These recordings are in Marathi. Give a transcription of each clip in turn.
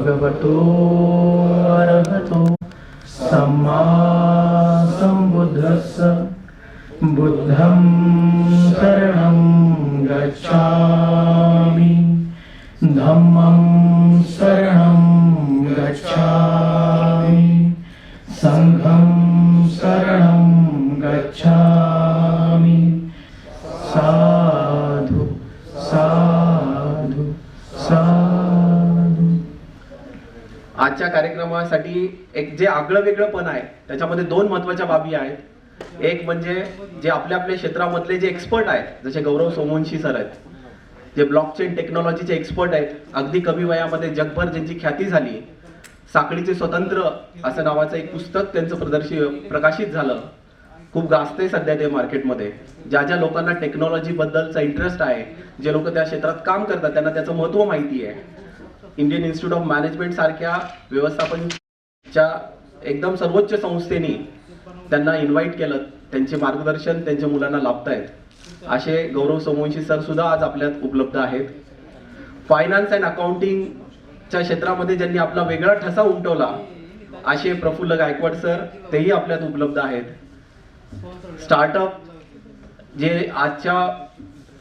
भगवतो अरहतो सम्मा सम्बुद्धस्स बुद्धं शरणं गच्छामि धम्मं शरणं गच्छामि संघं शरणं गच्छामि साधु साधु साधु. आजच्या कार्यक्रमासाठी एक जे आगळं वेगळं पण आहे त्याच्यामध्ये दोन महत्त्वाच्या बाबी आहेत. एक म्हणजे जे आपल्या क्षेत्रामधले जे एक्सपर्ट आहेत जसे गौरव सोमवंशी सर आहेत, जे ब्लॉकचेन टेक्नॉलॉजीचे एक्सपर्ट आहेत, अगदी कमी वयामध्ये जगभर ज्यांची ख्याती झाली. साखळीचे स्वतंत्र असं नावाचं एक पुस्तक त्यांचं प्रकाशित झालं. खूप गाजते सध्या ते मार्केटमध्ये. ज्या ज्या लोकांना टेक्नॉलॉजी बद्दलचा इंटरेस्ट आहे, जे लोक त्या क्षेत्रात काम करतात त्यांना त्याचं महत्त्व माहिती आहे. इंडियन इन्स्टिट्यूट ऑफ मॅनेजमेंट सारख्या व्यवस्थापनच्या एकदम सर्वोच्च संस्थेने त्यांना इन्व्हाइट केलं. त्यांचे मार्गदर्शन त्यांच्या मुलांना लाभतायत. असे गौरव सोमवंशी सर सुद्धा आज आपल्यात उपलब्ध आहेत. फायनान्स अँड अकाउंटिंगच्या क्षेत्रामध्ये ज्यांनी आपला वेगळा ठसा उमटवला असे प्रफुल्ल गायकवाड सर तेही आपल्यात उपलब्ध आहेत. स्टार्टअप जे आजच्या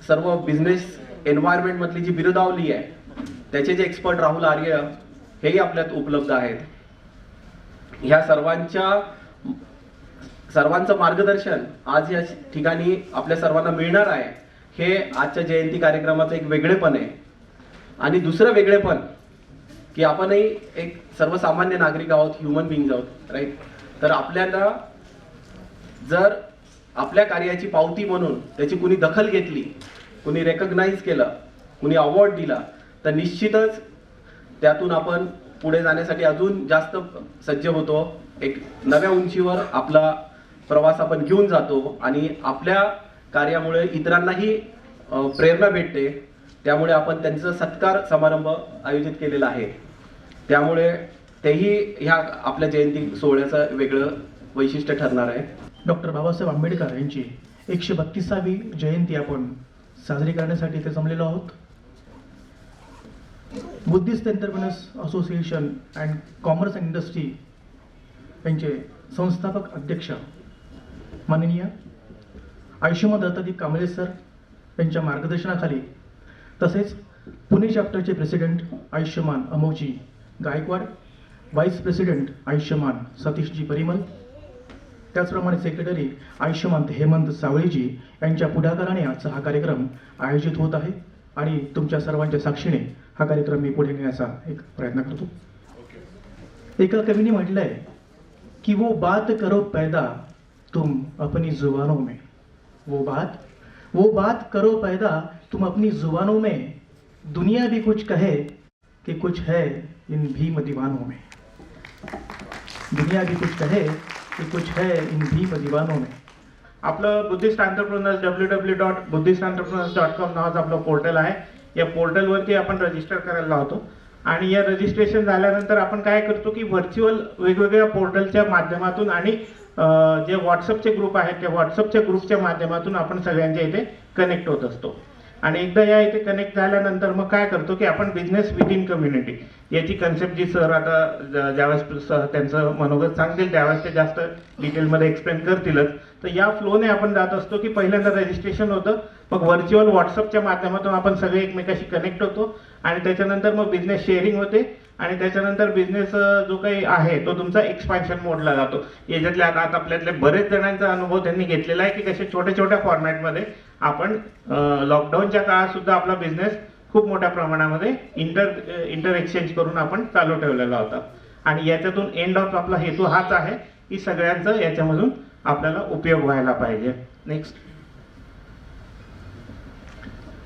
सर्व बिझनेस एन्व्हायरमेंट मधली जी बिरुदावली आहे त्याचे जे एक्सपर्ट राहुल आर्य हेही आपल्यात उपलब्ध आहेत. ह्या सर्वांचं मार्गदर्शन आज या ठिकाणी आपल्या सर्वांना मिळणार आहे. हे आजच्या जयंती कार्यक्रमाचं एक वेगळेपण आहे. आणि दुसरं वेगळेपण की आपणही एक सर्वसामान्य नागरिक आहोत, ह्युमन बिंग्स आहोत, राईट. तर आपल्याला जर आपल्या कार्याची पावती म्हणून त्याची कुणी दखल घेतली, कुणी रेकग्नाइज केलं, कुणी अवॉर्ड दिला, तर निश्चितच त्यातून आपण पुढे जाण्यासाठी अजून जास्त सज्ज होतो. एक नव्या उंचीवर आपला प्रवास आपण घेऊन जातो आणि आपल्या कार्यामुळे इतरांनाही प्रेरणा भेटते. त्यामुळे आपण त्यांचा सत्कार समारंभ आयोजित केलेला आहे. त्यामुळे तेही ह्या आपल्या जयंती सोहळ्याचं वेगळं वैशिष्ट्य ठरणार आहे. डॉक्टर बाबासाहेब आंबेडकर यांची 132वी जयंती आपण साजरी करण्यासाठी इथे जमलेलो आहोत. Buddhist entrepreneurs association and commerce and industry यांचे संस्थापक अध्यक्ष माननीय आयुष्यमान दत्तादीप कांबळे सर यांच्या मार्गदर्शनाखाली, तसेच पुणे चॅप्टरचे प्रेसिडेंट आयुष्यमान अमोजी गायकवाड, व्हाईस प्रेसिडेंट आयुष्यमान सतीशजी परिमल, त्याचप्रमाणे सेक्रेटरी आयुष्यमान हेमंत सावळीजी यांच्या पुढाकाराने आजचा हा कार्यक्रम आयोजित होत आहे. आणि तुमच्या सर्वांच्या साक्षीने हा कार्यक्रम मी पुढे नेण्याचा एक प्रयत्न करतो. एका कवीने म्हटलंय की वो बात करो पैदा तुम अपनी जुबानों में, वो बात करो पैदा तुम अपनी जुबानों में, दुनिया भी कुछ कहे कि कुछ है इन भीम दीवानों में, दुनिया भी कुछ कहे कि कुछ है इन भीम दीवानों में. आपलं बुद्धिस्ट एंटरप्रेनर्स www.buddhistentrepreneurs.com नावाचं आपलं पोर्टल आहे. या पोर्टलवरती आपण रजिस्टर करायला लावतो आणि या रजिस्ट्रेशन झाल्यानंतर आपण काय करतो की व्हर्च्युअल वेगवेगळ्या पोर्टलच्या माध्यमातून आणि जे व्हॉट्सअपचे ग्रुप आहेत त्या व्हॉट्सअपच्या ग्रुपच्या माध्यमातून आपण सगळ्यांच्या इथे कनेक्ट होत असतो. आणि एकदा या इथे कनेक्ट झाल्यानंतर मग काय करतो की आपण बिझनेस विदिन कम्युनिटी याची कन्सेप्ट जी सर आता ज्यावेळेस त्यांचं मनोगत सांगतील त्यावेळेस ते जास्त डिटेलमध्ये एक्सप्लेन करतीलच. तर या फ्लोने आपण जात असतो की पहिल्यांदा रजिस्ट्रेशन होतं, मग व्हर्च्युअल व्हॉट्सअपच्या माध्यमातून आपण सगळे एकमेकाशी कनेक्ट होतो आणि त्याच्यानंतर मग बिझनेस शेअरिंग होते आणि त्याच्यानंतर बिझनेस जो काही आहे तो तुमचा एक्सपान्शन मोडला जातो. याच्यातले आता आपल्यातले बरेच जणांचा अनुभव त्यांनी घेतलेला आहे की कसे छोट्या छोट्या फॉर्मॅटमध्ये आपण लॉकडाऊनच्या काळात सुद्धा आपला बिझनेस खूप मोठ्या प्रमाणामध्ये इंटर एक्सचेंज करून आपण चालू ठेवलेला होता. आणि याच्यातून एंड ऑफ आपला हेतू हाच आहे की सगळ्यांचं याच्यामधून आपल्याला उपयोग व्हायला पाहिजे. नेक्स्ट,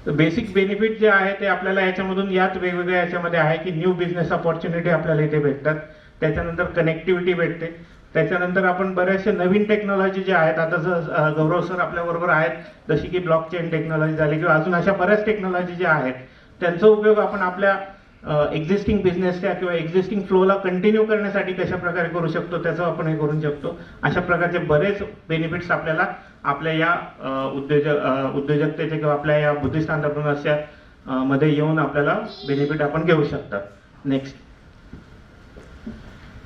बेसिक बेनिफिट जे आहे ते आपल्याला याच्यामधून यात वेगवेगळ्या याच्यामध्ये आहे की न्यू बिझनेस अपॉर्च्युनिटी आपल्याला इथे भेटतात, त्याच्यानंतर कनेक्टिव्हिटी भेटते, त्याच्यानंतर आपण बऱ्याचशा नवीन टेक्नॉलॉजी ज्या आहेत, आता जर गौरव सर आपल्याबरोबर आहेत, जशी की ब्लॉकचेन टेक्नॉलॉजी झाली किंवा अजून अशा बऱ्याच टेक्नॉलॉजी ज्या आहेत त्यांचा उपयोग आपण आपल्या एक्झिस्टिंग बिझनेसच्या किंवा एक्झिस्टिंग फ्लोला कंटिन्यू करण्यासाठी कशा प्रकारे करू शकतो त्याचं आपण हे करू शकतो. अशा प्रकारचे बरेच बेनिफिट्स आपल्याला आपल्या या उद्योजकतेचे किंवा आपल्या या बुद्धिस्ट एंटरप्रेन्योर्सच्या मध्ये येऊन आपल्याला बेनिफिट आपण घेऊ शकतात. नेक्स्ट,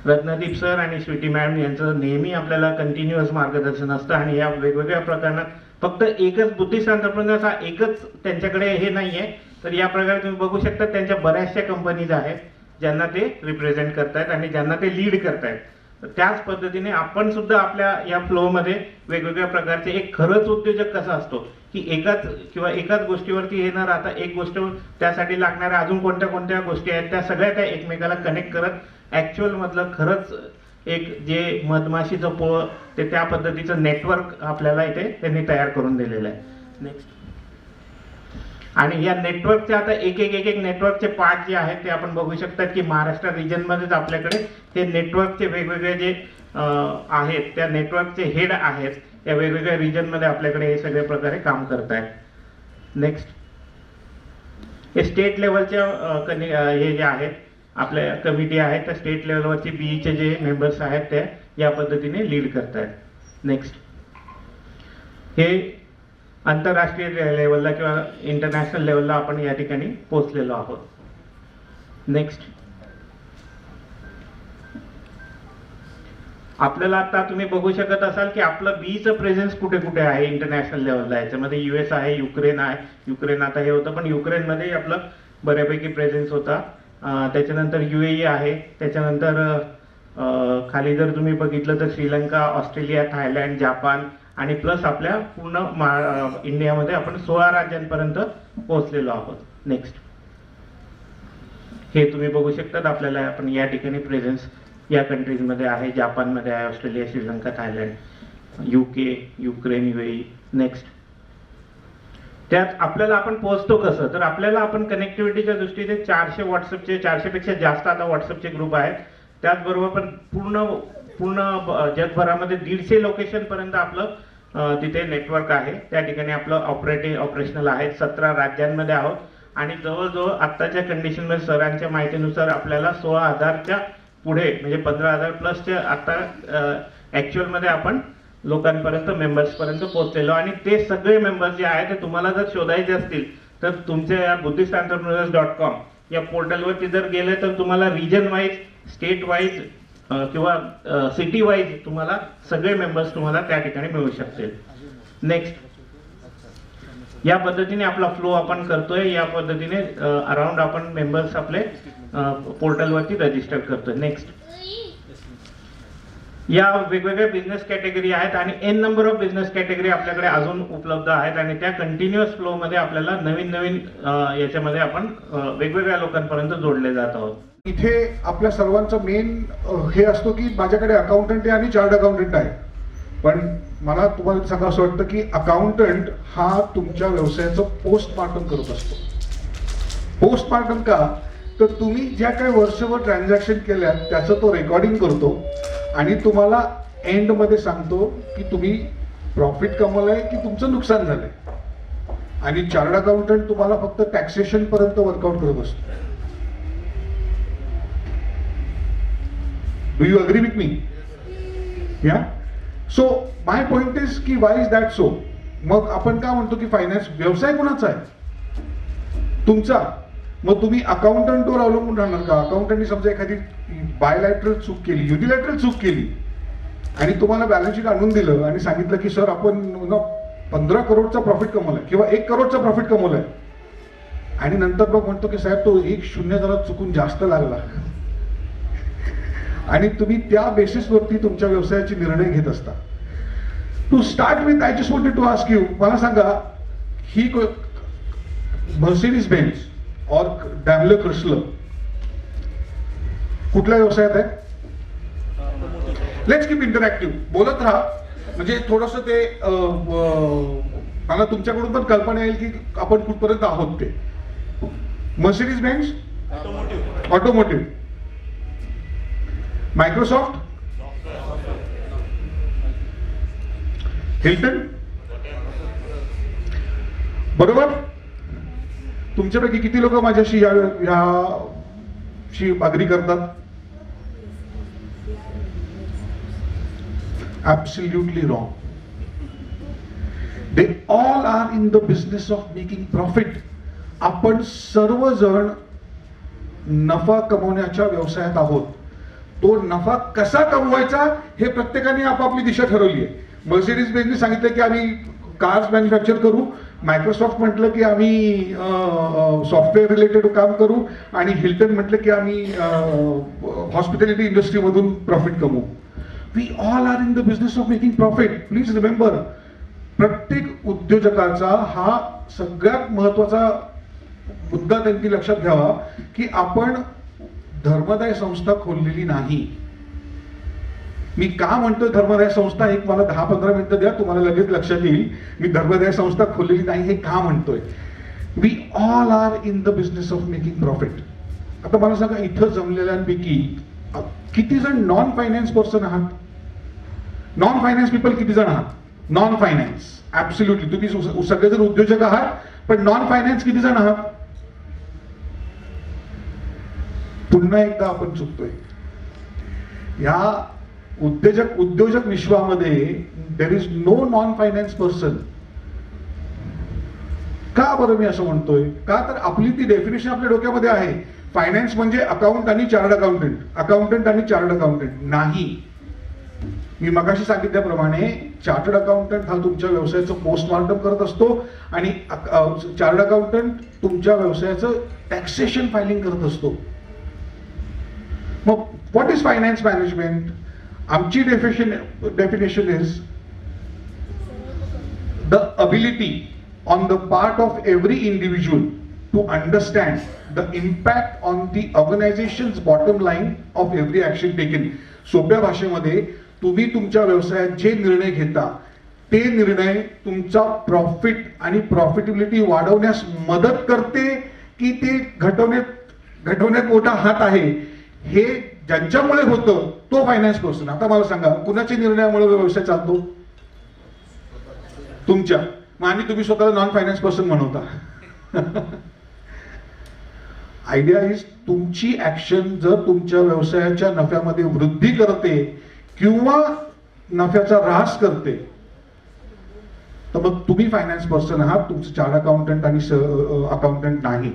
रत्नदीप सर आणि स्वीटी मॅडम यांचं नेहमी आपल्याला कंटिन्युअस मार्गदर्शन असतं आणि या वेगवेगळ्या प्रकरणात फक्त एकच बुद्धिस्ट एंटरप्रेन्योर्स हा एकच त्यांच्याकडे हे नाही आहे, तर या प्रकारे तुम्ही बघू शकता त्यांच्या बऱ्याचशा कंपनीज आहेत ज्यांना ते रिप्रेझेंट करतायत आणि ज्यांना ते लीड करतायत. तर त्याच पद्धतीने आपण सुद्धा आपल्या या फ्लोमध्ये वेगवेगळ्या प्रकारचे एक खरंच उद्योजक कसा असतो की एकाच गोष्टीवरती हे न राहता एक गोष्ट त्यासाठी लागणाऱ्या अजून कोणत्या कोणत्या गोष्टी आहेत त्या सगळ्या त्या एकमेकाला कनेक्ट करत ऍक्च्युअल मधलं खरंच एक जे मधमाशीचं पोळ ते त्या पद्धतीचं नेटवर्क आपल्याला इथे त्यांनी तयार करून दिलेलं आहे. नेक्स्ट. आणि या नेटवर्कचे आता एक नेटवर्कचे पार्ट जे आहेत ते आपण बघू शकतात की महाराष्ट्र रिजन मध्येच आपल्याकडे हे नेटवर्कचे वेगवेगळे जे आहेत त्या नेटवर्कचे हेड आहेत या वेगवेगळ्या रिजन मध्ये आपल्याकडे हे सगळे प्रकारे काम करत आहेत. नेक्स्ट. हे स्टेट लेवलच्या हे जे आहेत आपल्या कमिटी आहेत त्या स्टेट लेवलवरचे बीईचे जे मेंबर्स आहेत ते या पद्धतीने लीड करतायत. नेक्स्ट. हे आंतरराष्ट्रीय लेवलला किंवा इंटरनॅशनल लेवलला आपण या ठिकाणी पोहोचलेलो आहोत. नेक्स्ट. आपल्याला आता तुम्ही बघू शकत असाल की आपलं बीचं प्रेझेन्स कुठे कुठे आहे इंटरनॅशनल लेवलला. याच्यामध्ये US आहे, युक्रेन आहे. युक्रेन आता हे होतं पण युक्रेनमध्ये आपलं बऱ्यापैकी प्रेझेन्स होता. त्याच्यानंतर UAE आहे. त्याच्यानंतर खाली जर तुम्ही बघितलं तर श्रीलंका, ऑस्ट्रेलिया, थायलंड, जापान आणि प्लस आपल्या पूर्ण इंडियामध्ये आपण 16 राज्यांपर्यंत पोहोचलेलो आहोत. नेक्स्ट. हे तुम्ही बघू शकतात आपल्याला आपण या ठिकाणी प्रेझेन्स या कंट्रीजमध्ये आहे. जापानमध्ये आहे, Australia, Sri Lanka, Thailand, UK, Ukraine, UAE. Next. त्यात आपल्याला आपण पोहोचतो कसं, तर आपल्याला आपण कनेक्टिव्हिटीच्या दृष्टीने 400 व्हॉट्सअपचे 400 पेक्षा जास्त आता व्हॉट्सअपचे ग्रुप आहेत. त्याचबरोबर पण पूर्ण जगभरामध्ये 150 लोकेशन पर्यंत आपलं तिथे नेटवर्क आहे. त्या ठिकाणी आपलं ऑपरेशनल आहे. 17 राज्यांमध्ये आहोत आणि जवळजवळ आत्ताच्या कंडिशनमध्ये सरांच्या माहितीनुसार आपल्याला 16,000च्या पुढे म्हणजे 15,000 प्लसच्या आता ऍक्च्युअल मध्ये आपण लोकांपर्यंत मेंबर्स पर्यंत पोहोचलेलो. आणि ते सगळे मेंबर्स जे आहेत ते तुम्हाला जर शोधायचे असतील तर तुमच्या या buddhistentrepreneurs.com या पोर्टलवरती जर गेले तर तुम्हाला रिजन वाईज, स्टेट वाईज किंवा सिटी वाईज तुम्हाला सगळे मेंबर्स तुम्हाला त्या ठिकाणी मिळू शकतील. नेक्स्ट. या पद्धतीने आपला फ्लो आपण करतोय. या पद्धतीने अराउंड आपण मेंबर्स आपले पोर्टलवरती रजिस्टर करतोय. नेक्स्ट. या वेगवेगळ्या बिझनेस कॅटेगरी आहेत आणि an number of business category आपल्याकडे अजून उपलब्ध आहेत आणि त्या कंटिन्युअस फ्लो मध्ये आपल्याला नवीन याच्यामध्ये आपण वेगवेगळ्या लोकांपर्यंत जोडले जात आहोत. इथे आपल्या सर्वांचं मेन हे असतो की माझ्याकडे अकाउंटंट आहे आणि चार्टर्ड अकाउंटंट आहे. पण मला तुम्हाला सांगा असं वाटतं की अकाउंटंट हा तुमच्या व्यवसायाचं पोस्टमार्टम करत असतो. पोस्टमार्टम का, तर तुम्ही ज्या काही वर्षभर ट्रान्झॅक्शन केल्या त्याचं तो रेकॉर्डिंग करतो आणि तुम्हाला एंड मध्ये सांगतो की तुम्ही प्रॉफिट कमवलंय की तुमचं नुकसान झालंय. आणि चार्टर्ड अकाउंटंट तुम्हाला फक्त टॅक्सेशन पर्यंत वर्कआउट करत असतो. Do you agree with me? या. सो माय पॉइंट इज की वाय इज दॅट सो. मग आपण का म्हणतो की फायनान्स व्यवसाय कोणाचा आहे? तुमचा. मग तुम्ही अकाउंटंटवर अवलंबून राहणार का? अकाउंटंटनी समजा एखादी बायलॅटरल चूक केली, युनिलॅटरल चूक केली आणि तुम्हाला बॅलन्स शीट आणून दिलं आणि सांगितलं की सर आपण 15 करोडचा प्रॉफिट कमवलाय किंवा 1 करोडचा प्रॉफिट कमवलाय आणि नंतर मग म्हणतो की साहेब तो 1 शून्य जरा चुकून जास्त लागला आणि तुम्ही त्या बेसिसवरती तुमच्या व्यवसायाचे निर्णय घेत असता. To start with I just wanted to ask you, मला सांगा ही मर्सिडीज बेंझ और डॅमलर क्रिस्लर कुठल्या व्यवसायात आहे? Let's keep interactive. बोलत राहा म्हणजे थोडस ते मला तुमच्याकडून पण कल्पना येईल की आपण कुठपर्यंत आहोत ते. Mercedes Benz automotive, Microsoft, Hilton. बरोबर. तुमच्यापैकी किती लोक माझ्याशी याशी अग्री करतात? Absolutely wrong. They all are in the business of making profit. आपण सर्वजण नफा कमवण्याच्या व्यवसायात आहोत. तो नफा कसा कमवायचा हे प्रत्येकाने आपापली दिशा ठरवली आहे. मर्सिडीज बेंजने सांगितलं की आम्ही कार्स मॅन्युफॅक्चर करू, मायक्रोसॉफ्ट म्हटलं की आम्ही सॉफ्टवेअर रिलेटेड काम करू, आणि हिल्टन म्हटलं की आम्ही हॉस्पिटॅलिटी इंडस्ट्रीमधून प्रॉफिट कमवू. We all are in the business of making profit. Please remember, प्रत्येक उद्योजकाचा हा सगळ्यात महत्वाचा मुद्दा त्यांनी लक्षात घ्यावा की आपण धर्मदाय संस्था खोललेली नाही. मी का म्हणतोय धर्मदाय संस्था, एक मला 10-15 मिनिटं द्या, तुम्हाला लगेच लक्षात येईल मी धर्मदाय संस्था खोललेली नाही हे का म्हणतोय. We all are in the business of making profit. आता मला सांगा, इथं जमलेल्यांपैकी किती जण नॉन फायनान्स पर्सन आहात? नॉन फायनान्स पीपल किती जण आहात? नॉन फायनान्स ऍब्सोल्युटली तुम्ही सगळेजण उद्योजक आहात, पण नॉन फायनान्स किती जण आहात? पुन्हा एकदा आपण चुकतोय. या उद्योजक विश्वामध्ये there is no non finance person. का बरं मी असं म्हणतोय? का तर आपली ती डेफिनेशन आपल्या डोक्यामध्ये आहे. फायनान्स म्हणजे अकाउंट आणि चार्टर्ड अकाउंटंट, अकाउंटंट आणि चार्टर्ड अकाउंटंट नाही. मी मगाशी सांगितल्याप्रमाणे चार्टर्ड अकाउंटंट हा तुमच्या व्यवसायाचं पोस्टमॉर्टम करत असतो, आणि चार्टर्ड अकाउंटंट तुमच्या व्यवसायाचं टॅक्सेशन फायलिंग करत असतो. मग व्हॉट इज फायनान्स मॅनेजमेंट? आमची definition is the ability on the part of every individual to understand the impact on the organisation's bottom line of every action taken. सोप्या भाषेमध्ये, तुम्ही तुमच्या व्यवसायात जे निर्णय घेता ते निर्णय तुमचा प्रॉफिट आणि प्रॉफिटेबिलिटी वाढवण्यास मदत करते की ते घटवण्यात मोठा हात आहे, हे ज्यांच्यामुळे होतं तो फायनान्स पर्सन. आता मला सांगा, कुणाच्या निर्णयामुळे व्यवसाय चालतो? तुमच्या. मग आणि तुम्ही स्वतःला नॉन फायनान्स पर्सन म्हणवता. आयडिया इज, तुमची ऍक्शन जर तुमच्या व्यवसायाच्या नफ्यामध्ये वृद्धी करते किंवा नफ्याचा ऱ्हास करते, तर मग तुम्ही फायनान्स पर्सन आहात, तुमचं चार्टर्ड अकाउंटंट आणि अकाउंटंट नाही.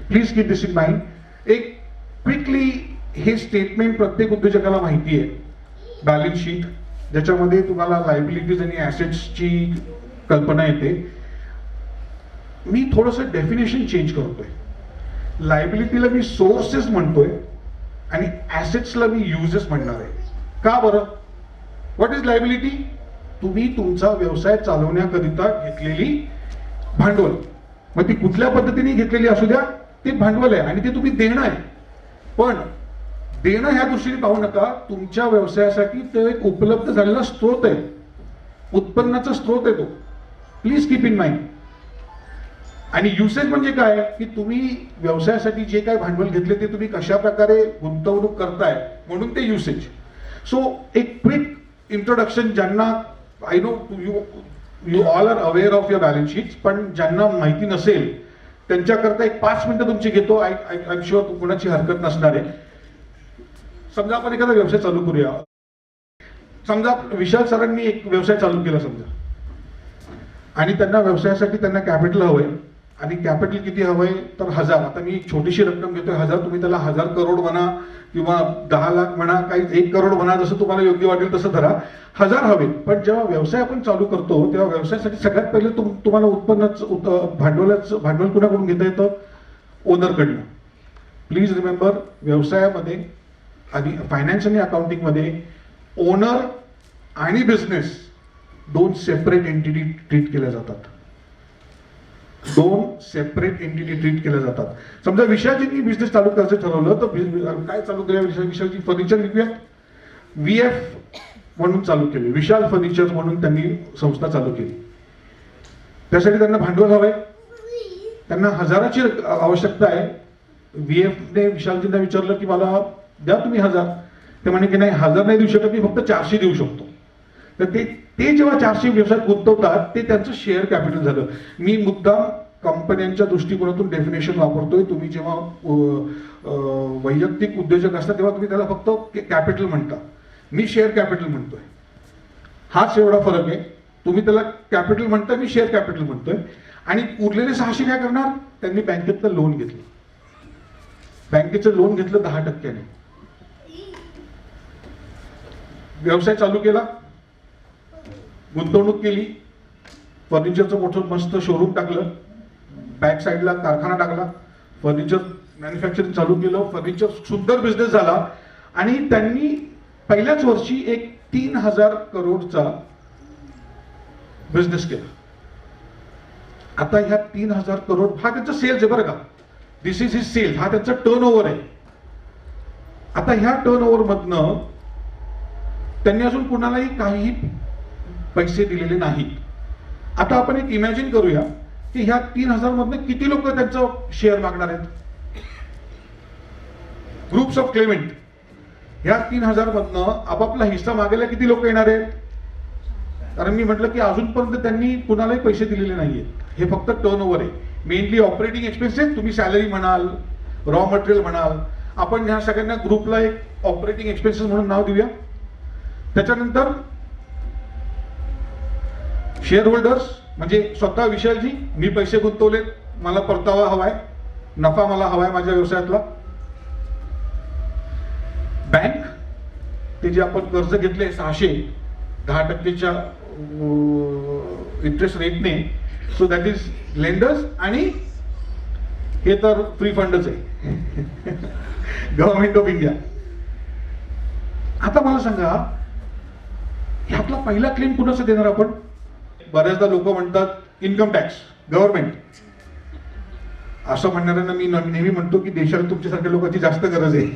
Please keep this in mind. एक क्विकली हे स्टेटमेंट प्रत्येक उद्योजकाला माहिती आहे. बॅलन्स शीट, ज्याच्यामध्ये तुम्हाला लायबिलिटीज आणि ऍसेट्सची कल्पना येते. मी थोडंसं डेफिनेशन चेंज करतोय. लायबिलिटीला मी सोर्सेस म्हणतोय आणि ऍसेट्सला मी युजेस म्हणणार आहे. का बरं? What is liability? तुम्ही तुमचा व्यवसाय चालवण्याकरिता घेतलेली भांडवल, मग ती कुठल्या पद्धतीने घेतलेली असू द्या, ते भांडवल आहे आणि ते तुम्ही देणं आहे. पण देणं ह्या दृष्टीने पाहू नका, तुमच्या व्यवसायासाठी तो एक उपलब्ध झालेला स्रोत आहे, उत्पन्नाचा स्रोत आहे तो. Please keep in mind. आणि युसेज म्हणजे काय की तुम्ही व्यवसायासाठी जे काही भांडवल घेतले ते तुम्ही कशा प्रकारे गुंतवणूक करताय, म्हणून ते युसेज. सो एक क्विक इंट्रोडक्शन, ज्यांना I know you all are aware of your balance sheets, पण ज्यांना माहिती नसेल त्यांच्याकरता एक 5 मिनिटं तुमची घेतो. आय एम शुअर कोणाची हरकत नसणार आहे. समजा आपण एखादा व्यवसाय चालू करूया. समजा विशाल सरांनी एक व्यवसाय चालू केला समजा, आणि त्यांना व्यवसायासाठी त्यांना कॅपिटल हवंय, आणि कॅपिटल किती हवंय तर 1000. आता मी एक छोटीशी रक्कम घेतोय 1000, तुम्ही त्याला 1000 करोड म्हणा किंवा 10 लाख म्हणा, काही 1 करोड म्हणा, जसं तुम्हाला योग्य वाटेल तसं धरा. 1000 हवे. पण जेव्हा व्यवसाय आपण चालू करतो तेव्हा व्यवसायासाठी सगळ्यात पहिले तुम्हाला भांडवल कुणाकडून घेता येतं? ओनरकडनं. प्लीज रिमेंबर, व्यवसायामध्ये आणि फायनान्स आणि अकाउंटिंग मध्ये ओनर आणि बिझनेस 2 सेपरेट एंटिटी ट्रीट केल्या जातात. 2 सेपरेट एंटिटी ट्रीट केल्या जातात. समजा विशालजींनी बिझनेस चालू करायचं ठरवलं तर काय चालू केलं? विशालजी फर्निचर विकूया, VF म्हणून चालू केले, विशाल फर्निचर म्हणून त्यांनी संस्था चालू केली. त्यासाठी त्यांना भांडवल हवंय, त्यांना 1000ची आवश्यकता आहे. VFने विशालजींना विचारलं की मला द्या तुम्ही 1000. ते म्हणे की नाही, 1000 नाही देऊ शकत, मी फक्त 400 देऊ शकतो. तर ते जेव्हा 400 व्यवसायात गुंतवतात ते त्यांचं शेअर कॅपिटल झालं. मी मुद्दाम कंपन्यांच्या दृष्टिकोनातून डेफिनेशन वापरतोय. तुम्ही जेव्हा वैयक्तिक उद्योजक असता तेव्हा तुम्ही त्याला फक्त कॅपिटल म्हणता, मी शेअर कॅपिटल म्हणतोय. हाच एवढा फरक आहे. तुम्ही त्याला कॅपिटल म्हणता, मी शेअर कॅपिटल म्हणतोय. आणि उरलेले 600 काय करणार? त्यांनी बँकेतलं लोन घेतलं. बँकेचं लोन घेतलं 10%. व्यवसाय चालू केला, गुंतवणूक केली, फर्निचरचं मोठं मस्त शोरूम टाकलं, बॅक साईडला कारखाना टाकला, फर्निचर मॅन्युफॅक्चरिंग चालू केलं, फर्निचर सुंदर बिझनेस झाला आणि त्यांनी पहिल्याच वर्षी एक 3,000 करोडचा बिझनेस केला. आता ह्या 3,000 करोड हा त्यांचा सेल्स आहे बरं का, दिस इज हिज सेल, हा त्यांचा टर्न ओव्हर आहे. आता ह्या टर्न ओव्हर मधनं त्यांनी अजून कुणालाही काही पैसे दिलेले नाहीत. आता आपण एक इमॅजिन करूया की ह्या 3,000 मधनं किती लोक त्यांचं शेअर मागणार आहेत. ग्रुप्स ऑफ क्लेमेंट, ह्या 3,000 मधनं आपापला हिस्सा मागायला किती लोक येणार आहेत. कारण मी म्हटलं की अजूनपर्यंत त्यांनी कुणालाही पैसे दिलेले नाहीयेत. हे फक्त टर्न ओव्हर आहे. मेनली ऑपरेटिंग एक्सपेन्सेस, तुम्ही सॅलरी म्हणाल, रॉ मटेरियल म्हणाल, आपण ह्या सगळ्यांना ग्रुपला एक ऑपरेटिंग एक्सपेन्सेस म्हणून नाव देऊया. त्याच्यानंतर शेअर होल्डर्स म्हणजे स्वतः विशालजी, मी पैसे गुंतवलेत, मला परतावा हवाय, नफा मला हवाय माझ्या व्यवसायातला. बँक, ते जे आपण कर्ज घेतले 610% इंटरेस्ट रेटने, सो दॅट इज लेंडर्स. आणि हे तर फ्री फंडच आहे, गव्हर्नमेंट ऑफ इंडिया. आता मला सांगा ह्यातला पहिला क्लेम कुणाचा देणार आपण. बऱ्याचदा लोक म्हणतात इन्कम टॅक्स, गव्हर्नमेंट. असं म्हणणाऱ्यांना मी नेहमी म्हणतो की देशाला तुमच्यासारख्या लोकांची जास्त गरज आहे.